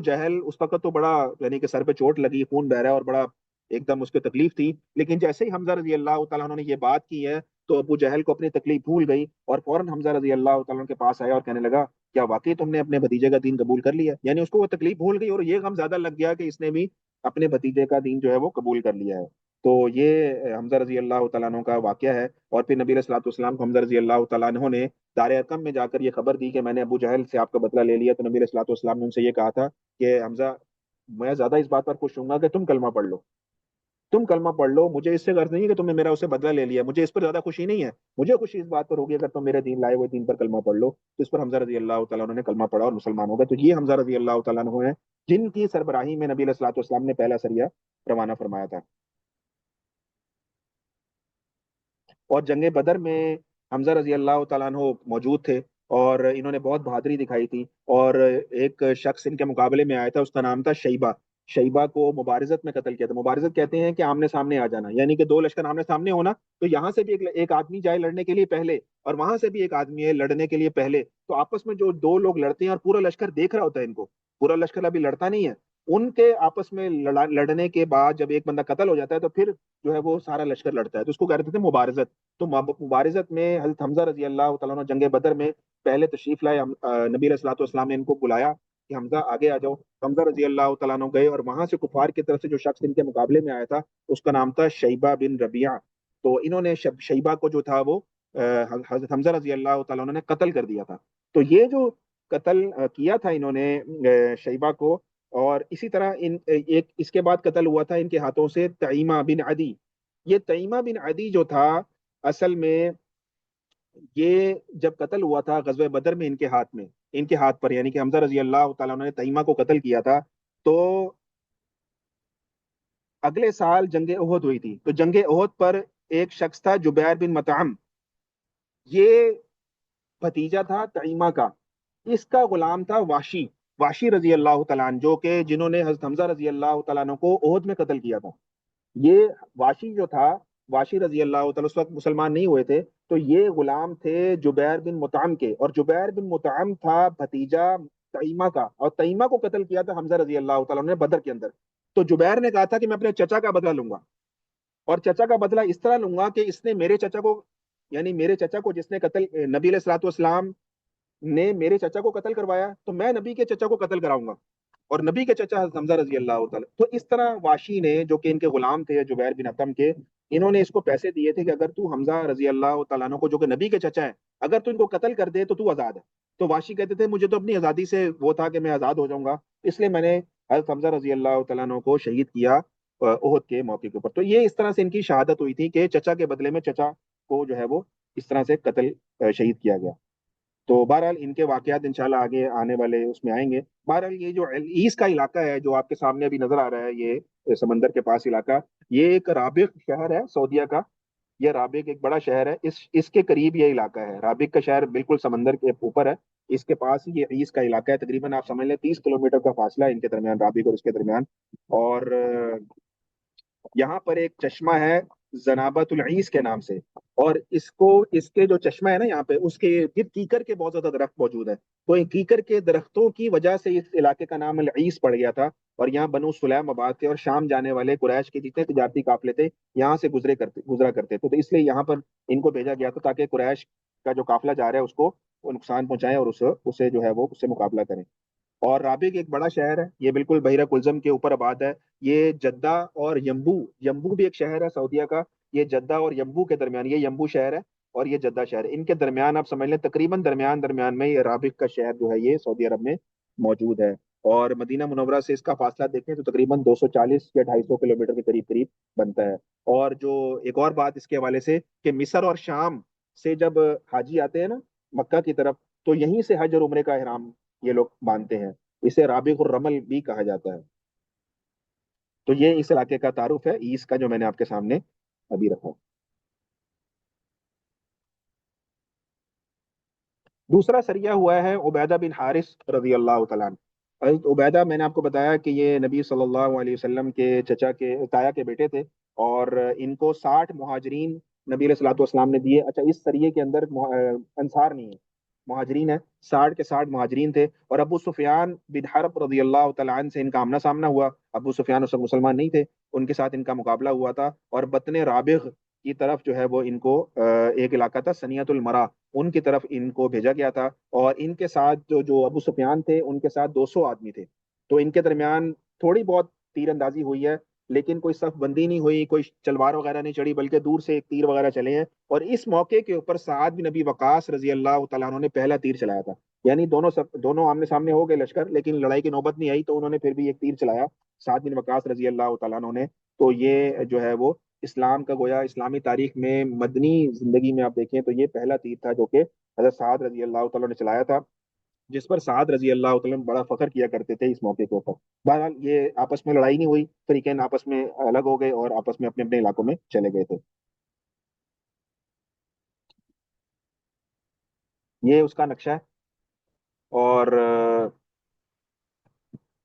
جہل اس وقت تو بڑا یعنی کہ سر پہ چوٹ لگی، خون بہ رہا ہے، اور بڑا ایک دم اس کو تکلیف تھی، لیکن جیسے ہی حمزہ رضی اللہ تعالیٰ عنہ نے یہ بات کی ہے تو ابو جہل کو اپنی تکلیف بھول گئی، اور فوراً حمزہ رضی اللہ تعالیٰ عنہ کے پاس آیا اور کہنے لگا کیا واقعی تم نے اپنے بھتیجے کا دین قبول کر لیا؟ یعنی اس کو وہ تکلیف بھول گئی، اور یہ غم زیادہ لگ گیا کہ اس نے بھی اپنے بھتیجے کا دین جو ہے وہ قبول کر لیا ہے۔ تو یہ حمزہ رضی اللہ تعالیٰ عنہ کا واقعہ ہے۔ اور پھر نبی علیہ الصلوۃ والسلام کو حمزہ رضی اللہ تعالیٰ عنہ نے دار ارقم میں جا کر یہ خبر دی کہ میں نے ابو جہل سے آپ کا بدلہ لے لیا، تو نبی علیہ الصلوۃ والسلام نے ان سے یہ کہا تھا کہ حمزہ، میں زیادہ اس بات پر خوش ہوں گا کہ تم کلمہ پڑھ لو، تم کلمہ پڑھ لو، مجھے اس سے غرض نہیں ہے کہ تم نے میرا اسے بدلہ لے لیا، مجھے اس پر زیادہ خوشی نہیں ہے، مجھے خوشی اس بات پر ہوگی اگر تم میرے دین لائے ہوئے دین پر کلمہ پڑھ لو۔ تو اس پر حمزہ رضی اللہ تعالیٰ عنہ نے کلمہ پڑھا اور مسلمان ہو گئے۔ تو یہ حمزہ رضی اللہ تعالیٰ عنہ ہیں جن کی سربراہی میں نبی علیہ الصلوۃ والسلام نے پہلا سریہ روانہ فرمایا تھا۔ اور جنگ بدر میں حمزہ رضی اللہ تعالیٰ عنہ موجود تھے، اور انہوں نے بہت بہادری دکھائی تھی، اور ایک شخص ان کے مقابلے میں آیا تھا، اس کا نام تھا شیبہ۔ شیبہ کو مبارزت میں قتل کیا تھا۔ مبارزت کہتے ہیں کہ آمنے سامنے آ جانا، یعنی کہ دو لشکر آمنے سامنے ہونا، تو یہاں سے بھی ایک آدمی جائے لڑنے کے لیے پہلے، اور وہاں سے بھی ایک آدمی ہے لڑنے کے لیے پہلے، تو آپس میں جو دو لوگ لڑتے ہیں اور پورا لشکر دیکھ رہا ہوتا ہے ان کو، پورا لشکر ابھی لڑتا نہیں ہے، ان کے آپس میں لڑنے کے بعد جب ایک بندہ قتل ہو جاتا ہے تو پھر جو ہے وہ سارا لشکر لڑتا ہے، تو اس کو کہتے تھے مبارزت۔ تو مبارزت میں حضرت حمزہ رضی اللہ تعالیٰ عنہ جنگ بدر میں پہلے تشریف لائے۔ نبی علیہ الصلوۃ والسلام نے ان کو بلایا کہ حمزہ آگے آ جاؤ۔ حمزہ رضی اللہ تعالیٰ عنہ گئے، اور وہاں سے کفار کی طرف سے جو شخص ان کے مقابلے میں آیا تھا اس کا نام تھا شیبہ بن ربیعہ۔ تو انہوں نے شیبہ کو جو تھا وہ حضرت حمزہ رضی اللہ تعالیٰ عنہ نے قتل کر دیا تھا۔ تو یہ جو قتل کیا تھا انہوں نے شیبہ کو، اور اسی طرح ایک اس کے بعد قتل ہوا تھا ان کے ہاتھوں سے تیمہ بن عدی۔ یہ تیمہ بن عدی جو تھا، اصل میں یہ جب قتل ہوا تھا غزوہ بدر میں ان کے ہاتھ پر، یعنی کہ حمزہ رضی اللہ تعالیٰ عنہ نے تیمہ کو قتل کیا تھا، تو اگلے سال جنگ احد ہوئی تھی۔ تو جنگ احد پر ایک شخص تھا جبیر بن مطعم، یہ بھتیجا تھا تیمہ کا، اس کا غلام تھا واشی، واشی رضی اللہ تعالیٰ عنہ، جو کہ جنہوں نے حضرت حمزہ رضی اللہ تعالیٰ عنہ کو احد میں قتل کیا تھا۔ یہ واشی جو تھا، واشی رضی اللہ تعالیٰ اس وقت مسلمان نہیں ہوئے تھے، تو یہ غلام تھے جبیر بن مطعم کے، اور جبیر بن مطعم تھا بھتیجا تیمہ کا، اور تیمہ کو قتل کیا تھا حمزہ رضی اللہ تعالیٰ نے بدر کے اندر۔ تو جبیر نے کہا تھا کہ میں اپنے چچا کا بدلہ لوں گا، اور چچا کا بدلہ اس طرح لوں گا کہ اس نے میرے چچا کو، یعنی میرے چچا کو جس نے قتل، نبی علیہ الصلوۃ والسلام نے میرے چچا کو قتل کروایا، تو میں نبی کے چچا کو قتل کراؤں گا، اور نبی کے چچا حضرت حمزہ رضی اللہ تعالیٰ۔ تو اس طرح واشی نے، جو کہ ان کے غلام تھے جبیر بن اتم کے، انہوں نے اس کو پیسے دیے تھے کہ اگر تو حمزہ رضی اللہ تعالیٰ عنہ کو، جو کہ نبی کے چچا ہے، اگر تو ان کو قتل کر دے تو آزاد ہے۔ تو واشی کہتے تھے مجھے تو اپنی آزادی سے وہ تھا کہ میں آزاد ہو جاؤں گا، اس لیے میں نے حضرت حمزہ رضی اللہ تعالیٰ عنہ کو شہید کیا احد کے موقع کے اوپر۔ تو یہ اس طرح سے ان کی شہادت ہوئی تھی کہ چچا کے بدلے میں چچا کو جو ہے وہ اس طرح سے قتل شہید کیا گیا۔ تو بہرحال ان کے واقعات انشاءاللہ آگے آنے والے اس میں آئیں گے۔ بہرحال یہ جو ایس کا علاقہ ہے جو آپ کے سامنے ابھی نظر آ رہا ہے، یہ سمندر کے پاس علاقہ، یہ ایک رابغ شہر ہے سعودیہ کا۔ یہ رابغ ایک بڑا شہر ہے، اس کے قریب یہ علاقہ ہے۔ رابغ کا شہر بالکل سمندر کے اوپر ہے، اس کے پاس ہی یہ ایس کا علاقہ ہے۔ تقریباً آپ سمجھ لیں 30 کلومیٹر کا فاصلہ ہے ان کے درمیان، رابغ اور اس کے درمیان۔ اور یہاں پر ایک چشمہ ہے زنابت العیس کے نام سے، اور اس کے جو چشمہ ہے نا یہاں پہ، اس کے گرد کیکر کے بہت زیادہ درخت موجود ہیں۔ تو ان کیکر کے درختوں کی وجہ سے اس علاقے کا نام العیس پڑ گیا تھا، اور یہاں بنو سلیم آباد تھے، اور شام جانے والے قریش کے جتنے تجارتی قافلے تھے یہاں سے گزرا کرتے تھے، تو اس لیے یہاں پر ان کو بھیجا گیا تھا تاکہ قریش کا جو قافلہ جا رہا ہے اس کو وہ نقصان پہنچائیں، اور اسے جو ہے وہ اس سے مقابلہ کریں۔ اور رابغ ایک بڑا شہر ہے، یہ بالکل بحیرہ کلزم کے اوپر آباد ہے۔ یہ جدہ اور یمبو بھی ایک شہر ہے سعودیہ کا، یہ جدہ اور یمبو کے درمیان، یہ یمبو شہر ہے اور یہ جدہ شہر ہے، ان کے درمیان آپ سمجھ لیں تقریباً درمیان میں یہ رابغ کا شہر جو ہے یہ سعودی عرب میں موجود ہے۔ اور مدینہ منورہ سے اس کا فاصلہ دیکھیں تو تقریباً 240 یا 250 کلومیٹر کے قریب قریب بنتا ہے۔ اور جو ایک اور بات اس کے حوالے سے کہ مصر اور شام سے جب حاجی آتے ہیں نا مکہ کی طرف، تو یہیں سے حج اور عمرے کا احرام یہ لوگ باندھتے ہیں، اسے رابغ الرمل بھی کہا جاتا ہے۔ تو یہ اس علاقے کا تعارف ہے ایس کا جو میں نے آپ کے سامنے ابھی رکھا۔ دوسرا سریہ ہوا ہے عبیدہ بن حارث رضی اللہ تعالیٰ عنہ۔ حضرت عبیدہ، میں نے آپ کو بتایا کہ یہ نبی صلی اللہ علیہ وسلم کے چچا کے تایا کے بیٹے تھے، اور ان کو 60 مہاجرین نبی علیہ الصلوۃ والسلام نے دیے۔ اچھا، اس سریے کے اندر انصار نہیں ہے، مہاجرین ہے، 60 کے 60 مہاجرین تھے۔ اور ابو سفیان بن حرب رضی اللہ تعالیٰ عنہ سے ان کا آمنا سامنا ہوا۔ ابو سفیان اس وقت مسلمان نہیں تھے، ان کے ساتھ ان کا مقابلہ ہوا تھا، اور بطن رابغ کی طرف جو ہے وہ ان کو ایک علاقہ تھا سنیت المرا، ان کی طرف ان کو بھیجا گیا تھا، اور ان کے ساتھ جو ابو سفیان تھے ان کے ساتھ 200 آدمی تھے۔ تو ان کے درمیان تھوڑی بہت تیر اندازی ہوئی ہے، لیکن کوئی صف بندی نہیں ہوئی، کوئی چلوار وغیرہ نہیں چڑھی، بلکہ دور سے ایک تیر وغیرہ چلے ہیں، اور اس موقع کے اوپر سعد بن نبی وقاص رضی اللہ تعالیٰ عنہ نے پہلا تیر چلایا تھا. یعنی دونوں آمنے سامنے ہو گئے لشکر، لیکن لڑائی کی نوبت نہیں آئی، تو انہوں نے پھر بھی ایک تیر چلایا سعد بن وقاص رضی اللہ تعالیٰ عنہ نے. تو یہ جو ہے وہ اسلام کا گویا اسلامی تاریخ میں مدنی زندگی میں آپ دیکھیں تو یہ پہلا تیر تھا جو کہ حضرت سعد رضی اللہ تعالیٰ نے چلایا تھا، جس پر سعد رضی اللہ تعالیٰ بڑا فخر کیا کرتے تھے اس موقع کے اوپر. بہرحال یہ آپس میں لڑائی نہیں ہوئی، فریقین آپس میں الگ ہو گئے اور آپس میں اپنے اپنے علاقوں میں چلے گئے تھے. یہ اس کا نقشہ ہے. اور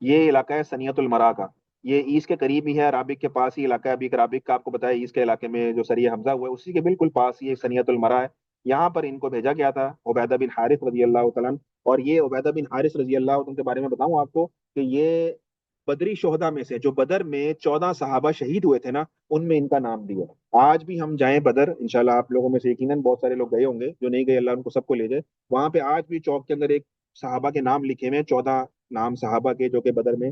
یہ علاقہ ہے سنیت المرا کا. یہ ایس کے قریب ہی ہے، رابق کے پاس ہی علاقہ ہے. ابھی رابق کا آپ کو بتایا ایس کے علاقے میں جو سریہ حمزہ ہوا ہے اسی کے بالکل پاس یہ سنیت المرا ہے. یہاں پر ان کو بھیجا گیا تھا عبیدہ بن حارث رضی اللہ تعالیٰ عنہ. اور یہ عبیدہ بن حارث رضی اللہ تعالیٰ کے بارے میں بتاؤں آپ کو کہ یہ بدری شہدا میں سے، جو بدر میں 14 صحابہ شہید ہوئے تھے نا، ان میں ان کا نام بھی ہے. آج بھی ہم جائیں بدر، انشاءاللہ آپ لوگوں میں سے یقیناً بہت سارے لوگ گئے ہوں گے، جو نہیں گئے اللہ ان کو سب کو لے جائے. وہاں پہ آج بھی چوک کے اندر ایک صحابہ کے نام لکھے ہوئے ہیں، 14 نام صحابہ کے جو کہ بدر میں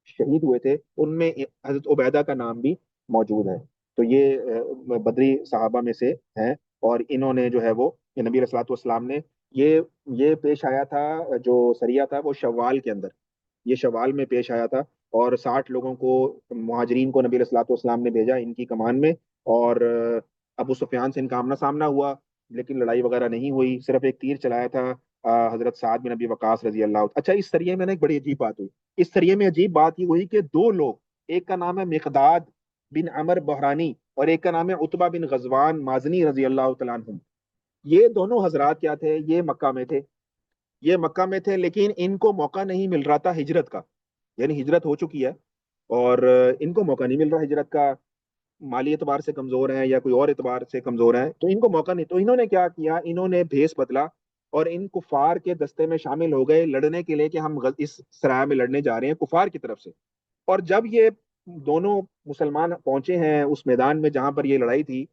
شہید ہوئے تھے، ان میں حضرت عبیدہ کا نام بھی موجود ہے. تو یہ بدری صحابہ میں سے ہیں. اور انہوں نے جو ہے وہ نبی علیہ الصلوۃ والسلام نے یہ یہ پیش آیا تھا، جو سریہ تھا وہ شوال کے اندر، یہ شوال میں پیش آیا تھا. اور 60 لوگوں کو، مہاجرین کو نبی علیہ الصلوۃ والسلام نے بھیجا ان کی کمان میں. اور ابو سفیان سے ان کا آمنا سامنا ہوا، لیکن لڑائی وغیرہ نہیں ہوئی، صرف ایک تیر چلایا تھا حضرت سعد بن نبی وقاص رضی اللہ. اچھا، اس سریے میں نا ایک بڑی عجیب بات ہوئی. اس سریے میں عجیب بات یہ ہوئی کہ دو لوگ، ایک کا نام ہے مقداد بن عمر بحرانی اور ایک کا نام ہے عتبہ بن غزوان مازنی رضی اللہ تعالیٰ عنہ. یہ دونوں حضرات کیا تھے؟ یہ مکہ میں تھے. یہ مکہ میں تھے لیکن ان کو موقع نہیں مل رہا تھا ہجرت کا. یعنی ہجرت ہو چکی ہے اور ان کو موقع نہیں مل رہا ہجرت کا. مالی اعتبار سے کمزور ہیں یا کوئی اور اعتبار سے کمزور ہیں، تو ان کو موقع نہیں. تو انہوں نے کیا کیا، انہوں نے بھیس بدلا اور ان کفار کے دستے میں شامل ہو گئے لڑنے کے لیے کہ ہم اس سرایہ میں لڑنے جا رہے ہیں کفار کی طرف سے. اور جب یہ دونوں مسلمان پہنچے ہیں اس میدان میں جہاں پر یہ لڑائی تھی،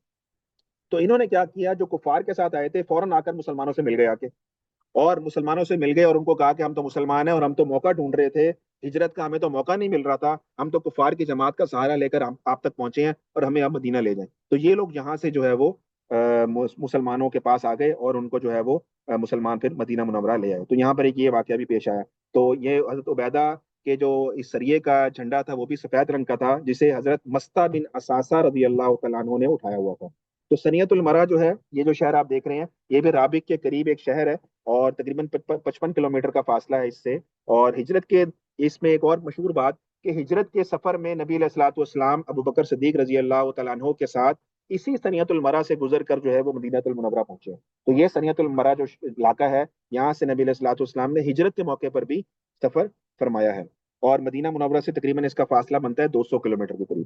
تو انہوں نے کیا کیا، جو کفار کے ساتھ آئے تھے فوراً آ کر مسلمانوں سے مل گئے آ کے. اور مسلمانوں سے مل گئے اور ان کو کہا کہ ہم تو مسلمان ہیں اور ہم تو موقع ڈھونڈ رہے تھے ہجرت کا، ہمیں تو موقع نہیں مل رہا تھا، ہم تو کفار کی جماعت کا سہارا لے کر ہم آپ تک پہنچے ہیں اور ہمیں آپ مدینہ لے جائیں. تو یہ لوگ یہاں سے جو ہے وہ مسلمانوں کے پاس آ گئے اور ان کو جو ہے وہ مسلمان پھر مدینہ منورہ لے آئے. تو یہاں پر ایک یہ واقعہ بھی پیش آیا. تو یہ حضرت عبیدہ کے جو اس سریے کا جھنڈا تھا وہ بھی سفید رنگ کا تھا، جسے حضرت مستہ بن اساسہ رضی اللہ تعالیٰ عنہ نے اٹھایا ہوا تھا. تو سنیت المرا جو ہے، یہ جو شہر آپ دیکھ رہے ہیں، یہ بھی رابق کے قریب ایک شہر ہے اور تقریباً 55 کلومیٹر کا فاصلہ ہے اس سے. اور ہجرت کے، اس میں ایک اور مشہور بات کہ ہجرت کے سفر میں نبی علیہ الصلوۃ والسلام ابو بکر صدیق رضی اللہ تعالیٰ عنہ کے ساتھ اسی سنیت المرا سے گزر کر جو ہے وہ مدینہ المنورہ پہنچے. تو یہ سنیت المرا جو علاقہ ہے، یہاں سے نبی علیہ الصلوۃ والسلام نے ہجرت کے موقع پر بھی سفر فرمایا ہے. اور مدینہ منورہ سے تقریباً اس کا فاصلہ بنتا ہے 200 کلومیٹر کے قریب.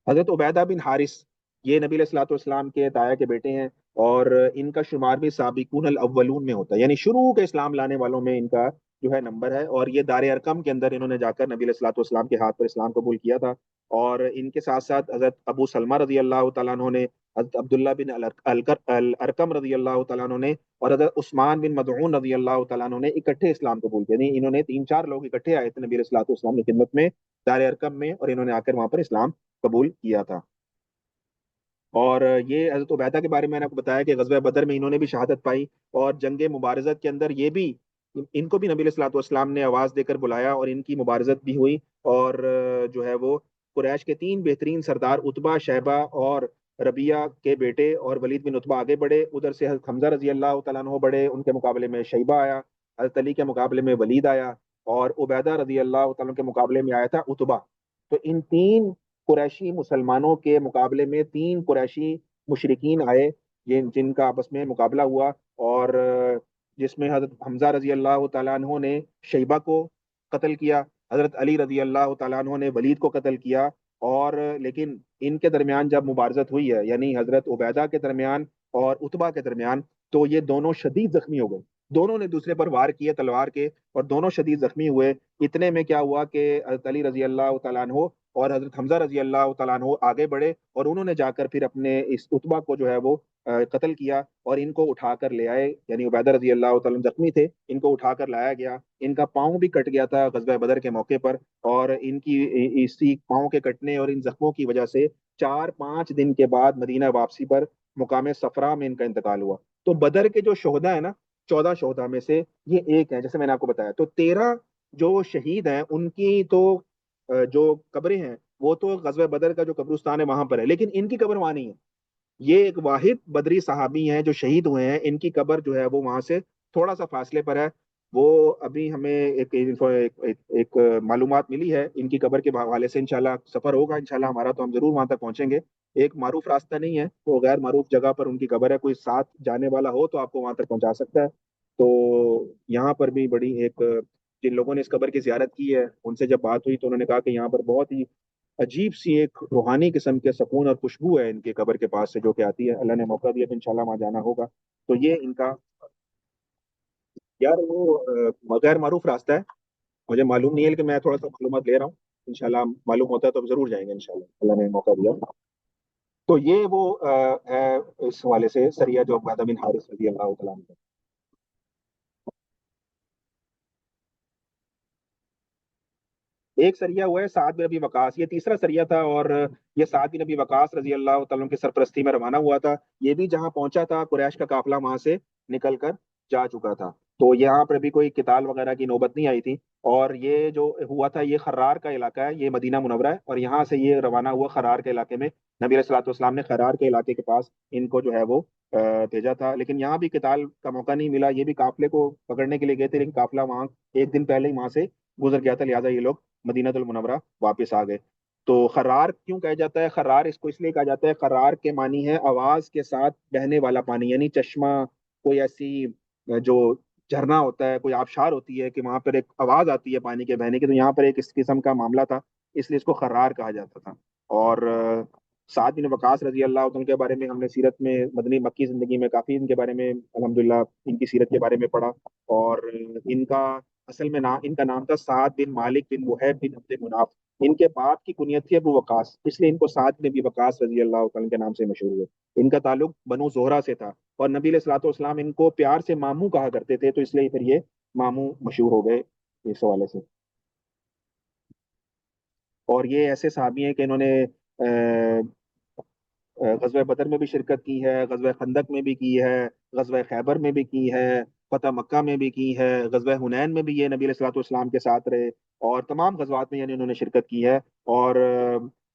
حضرت عبیدہ بن حارث یہ نبی علیہ الصلوۃ والسلام کے تایا کے بیٹے ہیں، اور ان کا شمار بھی سابقون الاولون میں ہوتا ہے، یعنی شروع کے اسلام لانے والوں میں ان کا جو ہے نمبر ہے. اور یہ دار ارقم کے اندر انہوں نے جا کر نبی علیہ الصلوۃ والسلام کے ہاتھ پر اسلام قبول کیا تھا. اور ان کے ساتھ ساتھ حضرت ابو سلمہ رضی اللہ تعالیٰ عنہ نے، حضرت عبداللہ بن الارقم رضی اللہ تعالیٰ عنہ نے، اور حضرت عثمان بن مدعون رضی اللہ تعالیٰ عنہ نے اکٹھے اسلام قبول کیا. یعنی انہوں نے 3 4 لوگ اکٹھے آئے تھے نبی علیہ الصلوۃ والسلام کی خدمت میں دار ارقم میں، اور انہوں نے آ کر وہاں پر اسلام قبول کیا تھا. اور یہ حضرت عبیدہ کے بارے میں نے آپ کو بتایا کہ غزوہ بدر میں انہوں نے بھی شہادت پائی. اور جنگ مبارزت کے اندر یہ بھی، ان کو بھی نبی علیہ الصلوۃ والسلام نے آواز دے کر بلایا اور ان کی مبارزت بھی ہوئی. اور جو ہے وہ قریش کے 3 بہترین سردار اتبا، شیبہ اور ربیہ کے بیٹے اور ولید بن اتبا آگے بڑھے. ادھر سے حضرت حمزہ رضی اللہ تعالیٰ عنہ بڑھے، ان کے مقابلے میں شیبہ آیا. حضرت علی کے مقابلے میں ولید آیا، اور عبیدہ رضی اللہ تعالیٰ عنہ کے مقابلے میں آیا تھا اتبا. تو ان 3 قریشی مسلمانوں کے مقابلے میں 3 قریشی مشرکین آئے جن کا آپس میں مقابلہ ہوا. اور جس میں حضرت حمزہ رضی اللہ تعالیٰ عنہ نے شیبہ کو قتل کیا، حضرت علی رضی اللہ تعالیٰ عنہ نے ولید کو قتل کیا. اور لیکن ان کے درمیان جب مبارزت ہوئی ہے، یعنی حضرت عبیدہ کے درمیان اور اتبا کے درمیان، تو یہ دونوں شدید زخمی ہو گئے. دونوں نے دوسرے پر وار کیے تلوار کے اور دونوں شدید زخمی ہوئے. اتنے میں کیا ہوا کہ حضرت علی رضی اللہ تعالیٰ عنہ اور حضرت حمزہ رضی اللہ تعالیٰ عنہ آگے بڑھے اور انہوں نے جا کر پھر اپنے اس اتبا کو جو ہے وہ قتل کیا اور ان کو اٹھا کر لے آئے، یعنی عبیدہ رضی اللہ تعالیٰ زخمی تھے، ان کو اٹھا کر لایا گیا، ان کا پاؤں بھی کٹ گیا تھا غزوہ بدر کے موقع پر، اور ان کی اسی پاؤں کے کٹنے اور ان زخموں کی وجہ سے 4-5 دن کے بعد مدینہ واپسی پر مقام صفرا میں ان کا انتقال ہوا۔ تو بدر کے جو شہداء ہیں نا، 14 شہداء میں سے یہ ایک ہے، جیسے میں نے آپ کو بتایا۔ تو 13 جو شہید ہیں ان کی تو جو قبریں ہیں وہ تو غزوہ بدر کا جو قبرستان ہے وہاں پر ہے، لیکن ان کی قبر وہاں نہیں ہے۔ یہ ایک واحد بدری صحابی ہیں جو شہید ہوئے ہیں، ان کی قبر جو ہے وہ وہاں سے تھوڑا سا فاصلے پر ہے۔ وہ ابھی ہمیں ایک معلومات ملی ہے ان کی قبر کے حوالے سے، انشاءاللہ سفر ہوگا انشاءاللہ ہمارا تو ہم ضرور وہاں تک پہنچیں گے۔ ایک معروف راستہ نہیں ہے، وہ غیر معروف جگہ پر ان کی قبر ہے، کوئی ساتھ جانے والا ہو تو آپ کو وہاں تک پہنچا سکتا ہے۔ تو یہاں پر بھی بڑی ایک، جن لوگوں نے اس قبر کی زیارت کی ہے ان سے جب بات ہوئی تو انہوں نے کہا کہ یہاں پر بہت ہی عجیب سی ایک روحانی قسم کے سکون اور خوشبو ہے ان کے قبر کے پاس سے جو کہ آتی ہے۔ اللہ نے موقع دیا تو انشاءاللہ وہاں جانا ہوگا۔ تو یہ ان کا، یار وہ غیر معروف راستہ ہے، مجھے معلوم نہیں ہے لیکن میں تھوڑا سا معلومات لے رہا ہوں، انشاءاللہ معلوم ہوتا ہے تو ضرور جائیں گے انشاءاللہ، اللہ نے موقع دیا۔ تو یہ وہ ہے اس حوالے سے سریہ جو عبادہ بن حارث رضی اللہ تعالیٰ عنہ۔ ایک سریہ ہوا ہے سعد بن ابی وقاص، یہ تیسرا سریہ تھا، اور یہ سعد بن ابی وقاص رضی اللہ تعالیٰ عنہ کی سرپرستی میں روانہ ہوا تھا۔ یہ بھی جہاں پہنچا تھا قریش کا قافلہ وہاں سے نکل کر جا چکا تھا، تو یہاں پر بھی کوئی قتال وغیرہ کی نوبت نہیں آئی تھی۔ اور یہ جو ہوا تھا یہ خرار کا علاقہ ہے، یہ مدینہ منورہ ہے، اور یہاں سے یہ روانہ ہوا خرار کے علاقے میں۔ نبی علیہ الصلوۃ والسلام نے خرار کے علاقے کے پاس ان کو جو ہے وہ بھیجا تھا، لیکن یہاں بھی قتال کا موقع نہیں ملا۔ یہ بھی قافلے کو پکڑنے کے لیے گئے تھے لیکن قافلہ وہاں ایک دن پہلے ہی وہاں سے گزر گیا تھا، لہٰذا یہ لوگ مدینہ المنورہ واپس آ گئے۔ تو خرار کیوں کہا جاتا ہے؟ خرار اس کو اس لیے کہا جاتا ہے، خرار کے معنی ہے آواز کے ساتھ بہنے والا پانی، یعنی چشمہ، کوئی ایسی جو جھرنا ہوتا ہے، کوئی آبشار ہوتی ہے کہ وہاں پر ایک آواز آتی ہے پانی کے بہنے کی، تو یہاں پر ایک اس قسم کا معاملہ تھا، اس لیے اس کو خرار کہا جاتا تھا۔ اور سعد بن وقاص رضی اللہ عنہ کے بارے میں ہم نے سیرت میں مدنی مکی زندگی میں کافی ان کے بارے میں الحمدللہ ان کی سیرت کے بارے میں پڑھا، اور ان کا اصل میں نام، ان کا نام تھا سعد بن مالک بن وہیب بن عبد مناف۔ ان کے باپ کی کنیت تھی ابو وقاص، اس لیے ان کو سعد بن ابی وقاص رضی اللہ تعالیٰ کے نام سے مشہور ہوئے۔ ان کا تعلق بنو زہرہ سے تھا، اور نبی علیہ الصلوۃ والسلام ان کو پیار سے ماموں کہا کرتے تھے، تو اس لیے پھر یہ ماموں مشہور ہو گئے اس حوالے سے۔ اور یہ ایسے صحابی ہیں کہ انہوں نے غزوہ بدر میں بھی شرکت کی ہے، غزوہ خندق میں بھی کی ہے، غزوہ خیبر میں بھی کی ہے، فتح مکہ میں بھی کی ہے، غزوہ حنین میں بھی یہ نبی علیہ الصلوۃ والسلام کے ساتھ رہے، اور تمام غزوات میں یعنی انہوں نے شرکت کی ہے۔ اور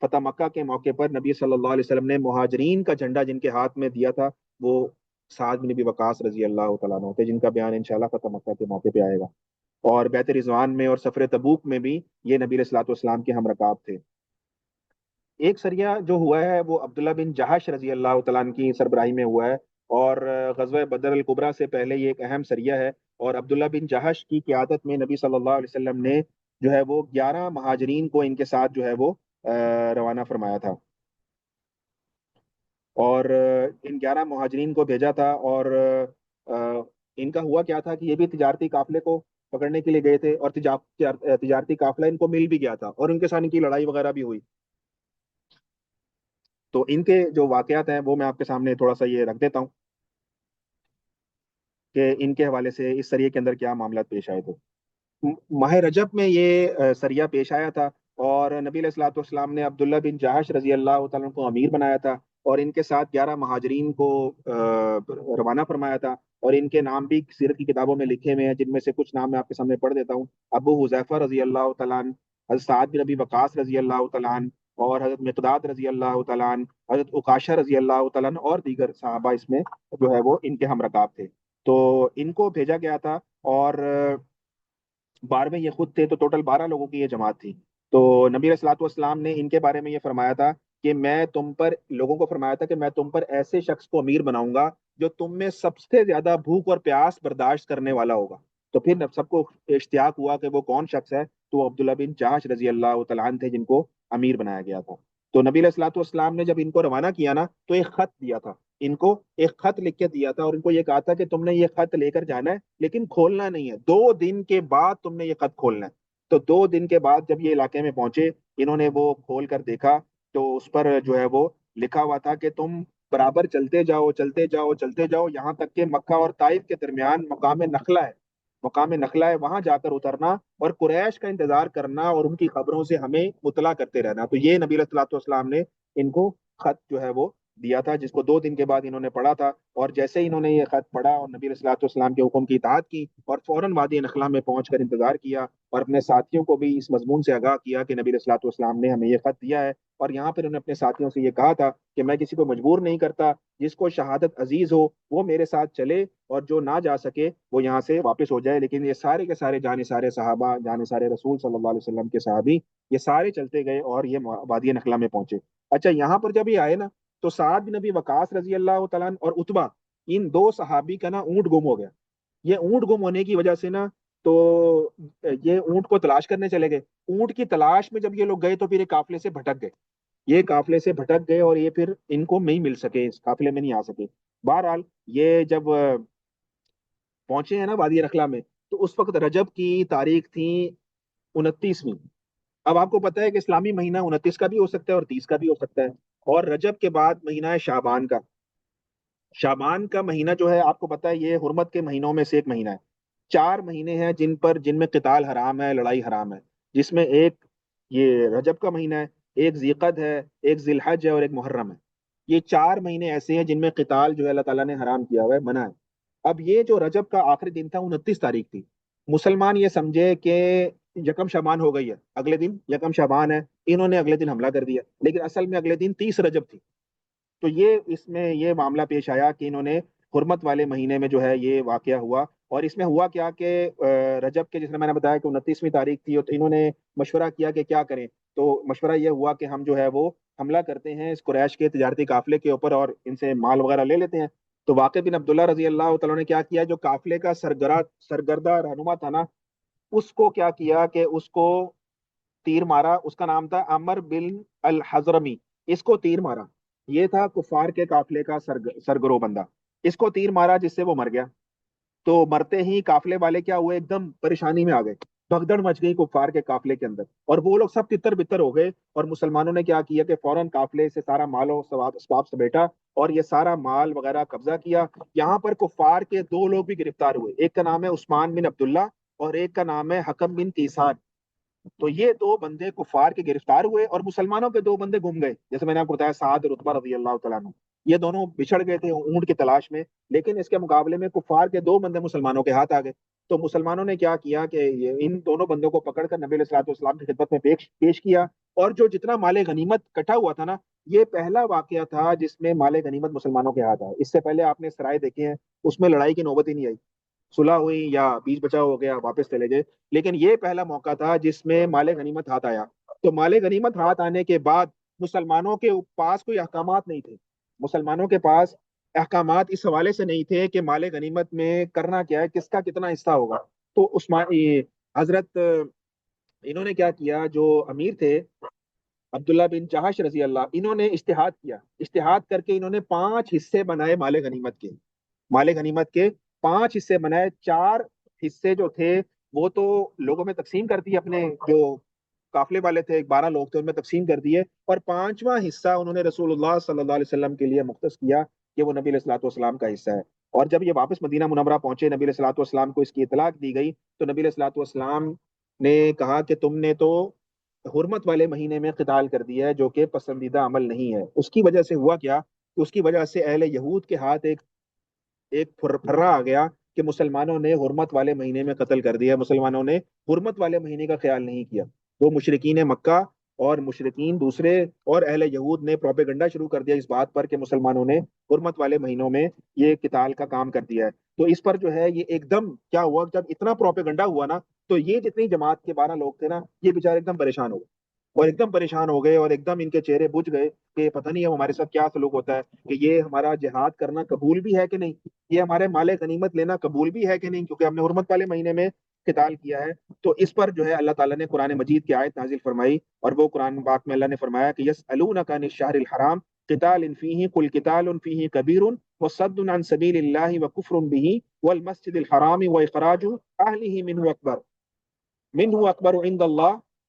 فتح مکہ کے موقع پر نبی صلی اللہ علیہ وسلم نے مہاجرین کا جھنڈا جن کے ہاتھ میں دیا تھا وہ سعد بن نبی وقاص رضی اللہ تعالیٰ عنہ تھے، جن کا بیان انشاءاللہ فتح مکہ کے موقع پہ آئے گا۔ اور بیعت رضوان میں اور سفر تبوک میں بھی یہ نبی علیہ الصلوۃ والسلام کے ہم رکاب تھے۔ ایک سریہ جو ہوا ہے وہ عبداللہ بن جہش رضی اللہ تعالیٰ عنہ کی سربراہی میں ہوا ہے، اور غزوہ بدر الکبریٰ سے پہلے یہ ایک اہم سریہ ہے، اور عبداللہ بن جہش کی قیادت میں نبی صلی اللہ علیہ وسلم نے جو ہے وہ 11 مہاجرین کو ان کے ساتھ جو ہے وہ روانہ فرمایا تھا، اور ان 11 مہاجرین کو بھیجا تھا، اور ان کا ہوا کیا تھا کہ یہ بھی تجارتی قافلے کو پکڑنے کے لیے گئے تھے، اور تجارتی قافلہ ان کو مل بھی گیا تھا، اور ان کے ساتھ ان کی لڑائی وغیرہ بھی ہوئی۔ تو ان کے جو واقعات ہیں وہ میں آپ کے سامنے تھوڑا سا یہ رکھ دیتا ہوں کہ ان کے حوالے سے اس سریے کے اندر کیا معاملات پیش آئے تھے۔ ماہ رجب میں یہ سریہ پیش آیا تھا، اور نبی علیہ الصلوۃ والسلام نے عبداللہ بن جہش رضی اللہ تعالیٰ عنہ کو امیر بنایا تھا، اور ان کے ساتھ 11 مہاجرین کو روانہ فرمایا تھا، اور ان کے نام بھی سیرت کی کتابوں میں لکھے ہوئے ہیں، جن میں سے کچھ نام میں آپ کے سامنے پڑھ دیتا ہوں۔ ابو حذیفہ رضی اللہ تعالیٰ عنہ، حضرت سعد بن ابی وقاص رضی اللہ تعالیٰ عنہ، اور حضرت مقداد رضی اللہ تعالیٰ عنہ، حضرت عکاشہ رضی اللہ تعالیٰ عنہ، اور دیگر صحابہ اس میں جو ہے وہ ان کے ہم رکاب تھے۔ تو ان کو بھیجا گیا تھا، اور 12 یہ خود تھے، تو ٹوٹل 12 لوگوں کی یہ جماعت تھی۔ تو نبی علیہ الصلوۃ والسلام نے ان کے بارے میں یہ فرمایا تھا کہ میں تم پر، لوگوں کو فرمایا تھا کہ میں تم پر ایسے شخص کو امیر بناؤں گا جو تم میں سب سے زیادہ بھوک اور پیاس برداشت کرنے والا ہوگا۔ تو پھر سب کو اشتیاق ہوا کہ وہ کون شخص ہے، تو وہ عبداللہ بن جہش رضی اللہ تعالیٰ عنہ تھے جن کو امیر بنایا گیا تھا۔ تو نبی علیہ الصلوۃ والسلام نے جب ان کو روانہ کیا نا تو ایک خط دیا تھا، ان کو ایک خط لکھ کے دیا تھا، اور ان کو یہ کہا تھا کہ تم نے یہ خط لے کر جانا ہے لیکن کھولنا نہیں ہے، 2 دن کے بعد تم نے یہ خط کھولنا ہے۔ تو 2 دن کے بعد جب یہ علاقے میں پہنچے انہوں نے وہ کھول کر دیکھا تو اس پر جو ہے وہ لکھا ہوا تھا کہ تم برابر چلتے جاؤ چلتے جاؤ چلتے جاؤ یہاں تک کہ مکہ اور طائف کے درمیان مقام نخلا ہے، مقام نخلا ہے، وہاں جا کر اترنا اور قریش کا انتظار کرنا اور ان کی خبروں سے ہمیں مطلع کرتے رہنا۔ تو یہ نبی علیہ الصلوۃ والسلام نے ان کو خط جو ہے وہ دیا تھا، جس کو 2 دن کے بعد انہوں نے پڑھا تھا، اور جیسے ہی انہوں نے یہ خط پڑھا اور نبی علیہ الصلوۃ والسلام کے حکم کی اطاعت کی اور فوراً وادی نخلا میں پہنچ کر انتظار کیا اور اپنے ساتھیوں کو بھی اس مضمون سے آگاہ کیا کہ نبی علیہ الصلوۃ والسلام نے ہمیں یہ خط دیا ہے، اور یہاں پر انہوں نے اپنے ساتھیوں سے یہ کہا تھا کہ میں کسی کو مجبور نہیں کرتا، جس کو شہادت عزیز ہو وہ میرے ساتھ چلے اور جو نہ جا سکے وہ یہاں سے واپس ہو جائے۔ لیکن یہ سارے کے سارے جانے سارے صحابہ، جانے سارے رسول صلی اللہ علیہ وسلم کے صحابی، یہ سارے چلتے گئے اور یہ وادی نخلا میں پہنچے۔ اچھا، یہاں پر جب یہ آئے نا تو سعد بن نبی وقاص رضی اللہ تعالیٰ عنہ اور اتبا، ان 2 صحابی کا نا اونٹ گم ہو گیا۔ یہ اونٹ گم ہونے کی وجہ سے نا تو یہ اونٹ کو تلاش کرنے چلے گئے۔ اونٹ کی تلاش میں جب یہ لوگ گئے تو پھر یہ قافلے سے بھٹک گئے، یہ قافلے سے بھٹک گئے اور یہ پھر ان کو نہیں مل سکے، اس قافلے میں نہیں آ سکے۔ بہرحال یہ جب پہنچے ہیں نا وادی رخلا میں، تو اس وقت رجب کی تاریخ تھی 29ویں۔ اب آپ کو پتا ہے کہ اسلامی مہینہ 29 کا بھی ہو سکتا ہے اور 30 کا بھی ہو سکتا ہے، اور رجب کے بعد مہینہ ہے شعبان کا۔ شعبان کا مہینہ جو ہے آپ کو پتا ہے یہ حرمت کے مہینوں میں سے ایک مہینہ ہے۔ 4 مہینے ہیں جن میں قتال حرام ہے، لڑائی حرام ہے، جس میں ایک یہ رجب کا مہینہ ہے، ایک ذیقد ہے، ایک ذی الحج ہے اور ایک محرم ہے۔ یہ 4 مہینے ایسے ہیں جن میں قتال جو ہے اللہ تعالیٰ نے حرام کیا ہوا ہے، منع ہے۔ اب یہ جو رجب کا آخری دن تھا 29 تاریخ تھی، مسلمان یہ سمجھے کہ یکم شعبان ہو گئی ہے، اگلے دن یکم شعبان ہے، انہوں نے اگلے دن حملہ کر دیا، لیکن اصل میں اگلے دن 30 رجب تھی۔ تو یہ اس میں یہ معاملہ پیش آیا کہ انہوں نے حرمت والے مہینے میں جو ہے یہ واقعہ ہوا، اور اس میں ہوا کیا کہ رجب کے، جس میں نے بتایا کہ 29ویں تاریخ تھی، تو انہوں نے مشورہ کیا کہ کیا کریں۔ تو مشورہ یہ ہوا کہ ہم جو ہے وہ حملہ کرتے ہیں اس قریش کے تجارتی قافلے کے اوپر اور ان سے مال وغیرہ لے لیتے ہیں۔ تو واقع بن عبداللہ رضی اللہ تعالیٰ نے کیا کیا، جو قافلے کا سرگردہ رہنما تھا نا، اس کو کیا کیا کہ اس کو تیر مارا۔ اس کا نام تھا عمر بن الحضرمی، اس کو تیر مارا۔ یہ تھا کفار کے قافلے کا سرگرو بندہ، اس کو تیر مارا جس سے وہ مر گیا۔ تو مرتے ہی قافلے والے کیا ہوئے، ایک دم پریشانی میں آ گئے، بھگدڑ مچ گئی کفار کے قافلے کے اندر، اور وہ لوگ سب تتر بتر ہو گئے، اور مسلمانوں نے کیا کیا کہ فوراً قافلے سے سارا مال و اسباب سمیٹا اور یہ سارا مال وغیرہ قبضہ کیا۔ یہاں پر کفار کے 2 لوگ بھی گرفتار ہوئے، ایک کا نام ہے عثمان بن عبداللہ اور ایک کا نام ہے حکم بن تیسان۔ تو یہ 2 بندے کفار کے گرفتار ہوئے اور مسلمانوں کے 2 بندے گم گئے، جیسے میں نے آپ کو بتایا سعد اور رتبہ رضی اللہ تعالیٰ عنہ، یہ دونوں بچھڑ گئے تھے اونٹ کی تلاش میں، لیکن اس کے مقابلے میں کفار کے 2 بندے مسلمانوں کے ہاتھ آ گئے۔ تو مسلمانوں نے کیا کیا کہ ان دونوں بندوں کو پکڑ کر نبی علیہ الصلوۃ والسلام کی خدمت میں پیش کیا، اور جو جتنا مال غنیمت کٹھا ہوا تھا نا، یہ پہلا واقعہ تھا جس میں مال غنیمت مسلمانوں کے ہاتھ آیا۔ اس سے پہلے آپ نے سرائے دیکھے ہیں، اس میں لڑائی کی نوبت ہی نہیں آئی، صلح ہوئی یا بیچ بچاؤ ہو گیا، واپس چلے گئے، لیکن یہ پہلا موقع تھا جس میں مال غنیمت ہاتھ آیا۔ تو مال غنیمت ہاتھ آنے کے بعد مسلمانوں کے پاس کوئی احکامات نہیں تھے، مسلمانوں کے پاس احکامات اس حوالے سے نہیں تھے کہ مال غنیمت میں کرنا کیا ہے، کس کا کتنا حصہ ہوگا۔ تو حضرت انہوں نے کیا کیا، جو امیر تھے عبداللہ بن جہش رضی اللہ، انہوں نے اجتہاد کیا، اجتہاد کر کے انہوں نے 5 حصے بنائے مال غنیمت کے، مال غنیمت کے 5 حصے بنائے۔ 4 حصے جو تھے وہ تو لوگوں میں تقسیم کر دیے، اپنے جو قافلے والے تھے 12 لوگ تھے ان میں تقسیم کر دیے، اور 5واں حصہ انہوں نے رسول اللہ صلی اللہ علیہ وسلم کے لیے مختص کیا کہ وہ نبی علیہ الصلوۃ والسلام کا حصہ ہے۔ اور جب یہ واپس مدینہ منورہ پہنچے، نبی علیہ الصلوۃ والسلام کو اس کی اطلاع دی گئی، تو نبی علیہ الصلوۃ والسلام نے کہا کہ تم نے تو حرمت والے مہینے میں قتال کر دیا ہے، جو کہ پسندیدہ عمل نہیں ہے۔ اس کی وجہ سے ہوا کیا کہ اس کی وجہ سے اہل یہود کے ہاتھ ایک پھرا آ گیا کہ مسلمانوں نے حرمت والے مہینے میں قتل کر دیا، مسلمانوں نے حرمت والے مہینے کا خیال نہیں کیا۔ وہ مشرقین مکہ اور مشرقین دوسرے اور اہل یہود نے پروپیگنڈا شروع کر دیا اس بات پر کہ مسلمانوں نے حرمت والے مہینوں میں یہ قتال کا کام کر دیا ہے۔ تو اس پر جو ہے یہ ایک دم کیا ہوا، جب اتنا پروپیگنڈا ہوا نا، تو یہ جتنی جماعت کے 12 لوگ تھے نا، یہ بےچارے ایک دم پریشان ہو گئے، اور ایک دم پریشان ہو گئے، اور ایک دم ان کے چہرے بجھ گئے کہ پتہ نہیں اب ہمارے ساتھ کیا سلوک ہوتا ہے، کہ یہ ہمارا جہاد کرنا قبول بھی ہے کہ نہیں، یہ ہمارے مال غنیمت لینا قبول بھی ہے کہ نہیں، کیونکہ ہم نے حرمت والے مہینے میں قتال کیا ہے۔ تو اس پر جو ہے اللہ تعالیٰ نے قرآن مجید کی آیت نازل فرمائی، اور وہ قرآن پاک میں اللہ نے فرمایا کہ یسألونک عن الشہر الحرام قتال فیہ قل قتال فیہ کبیر وصد عن سبیل اللہ وکفر بہ والمسجد الحرام واخراج اہلہ منہ اکبر عند اللہ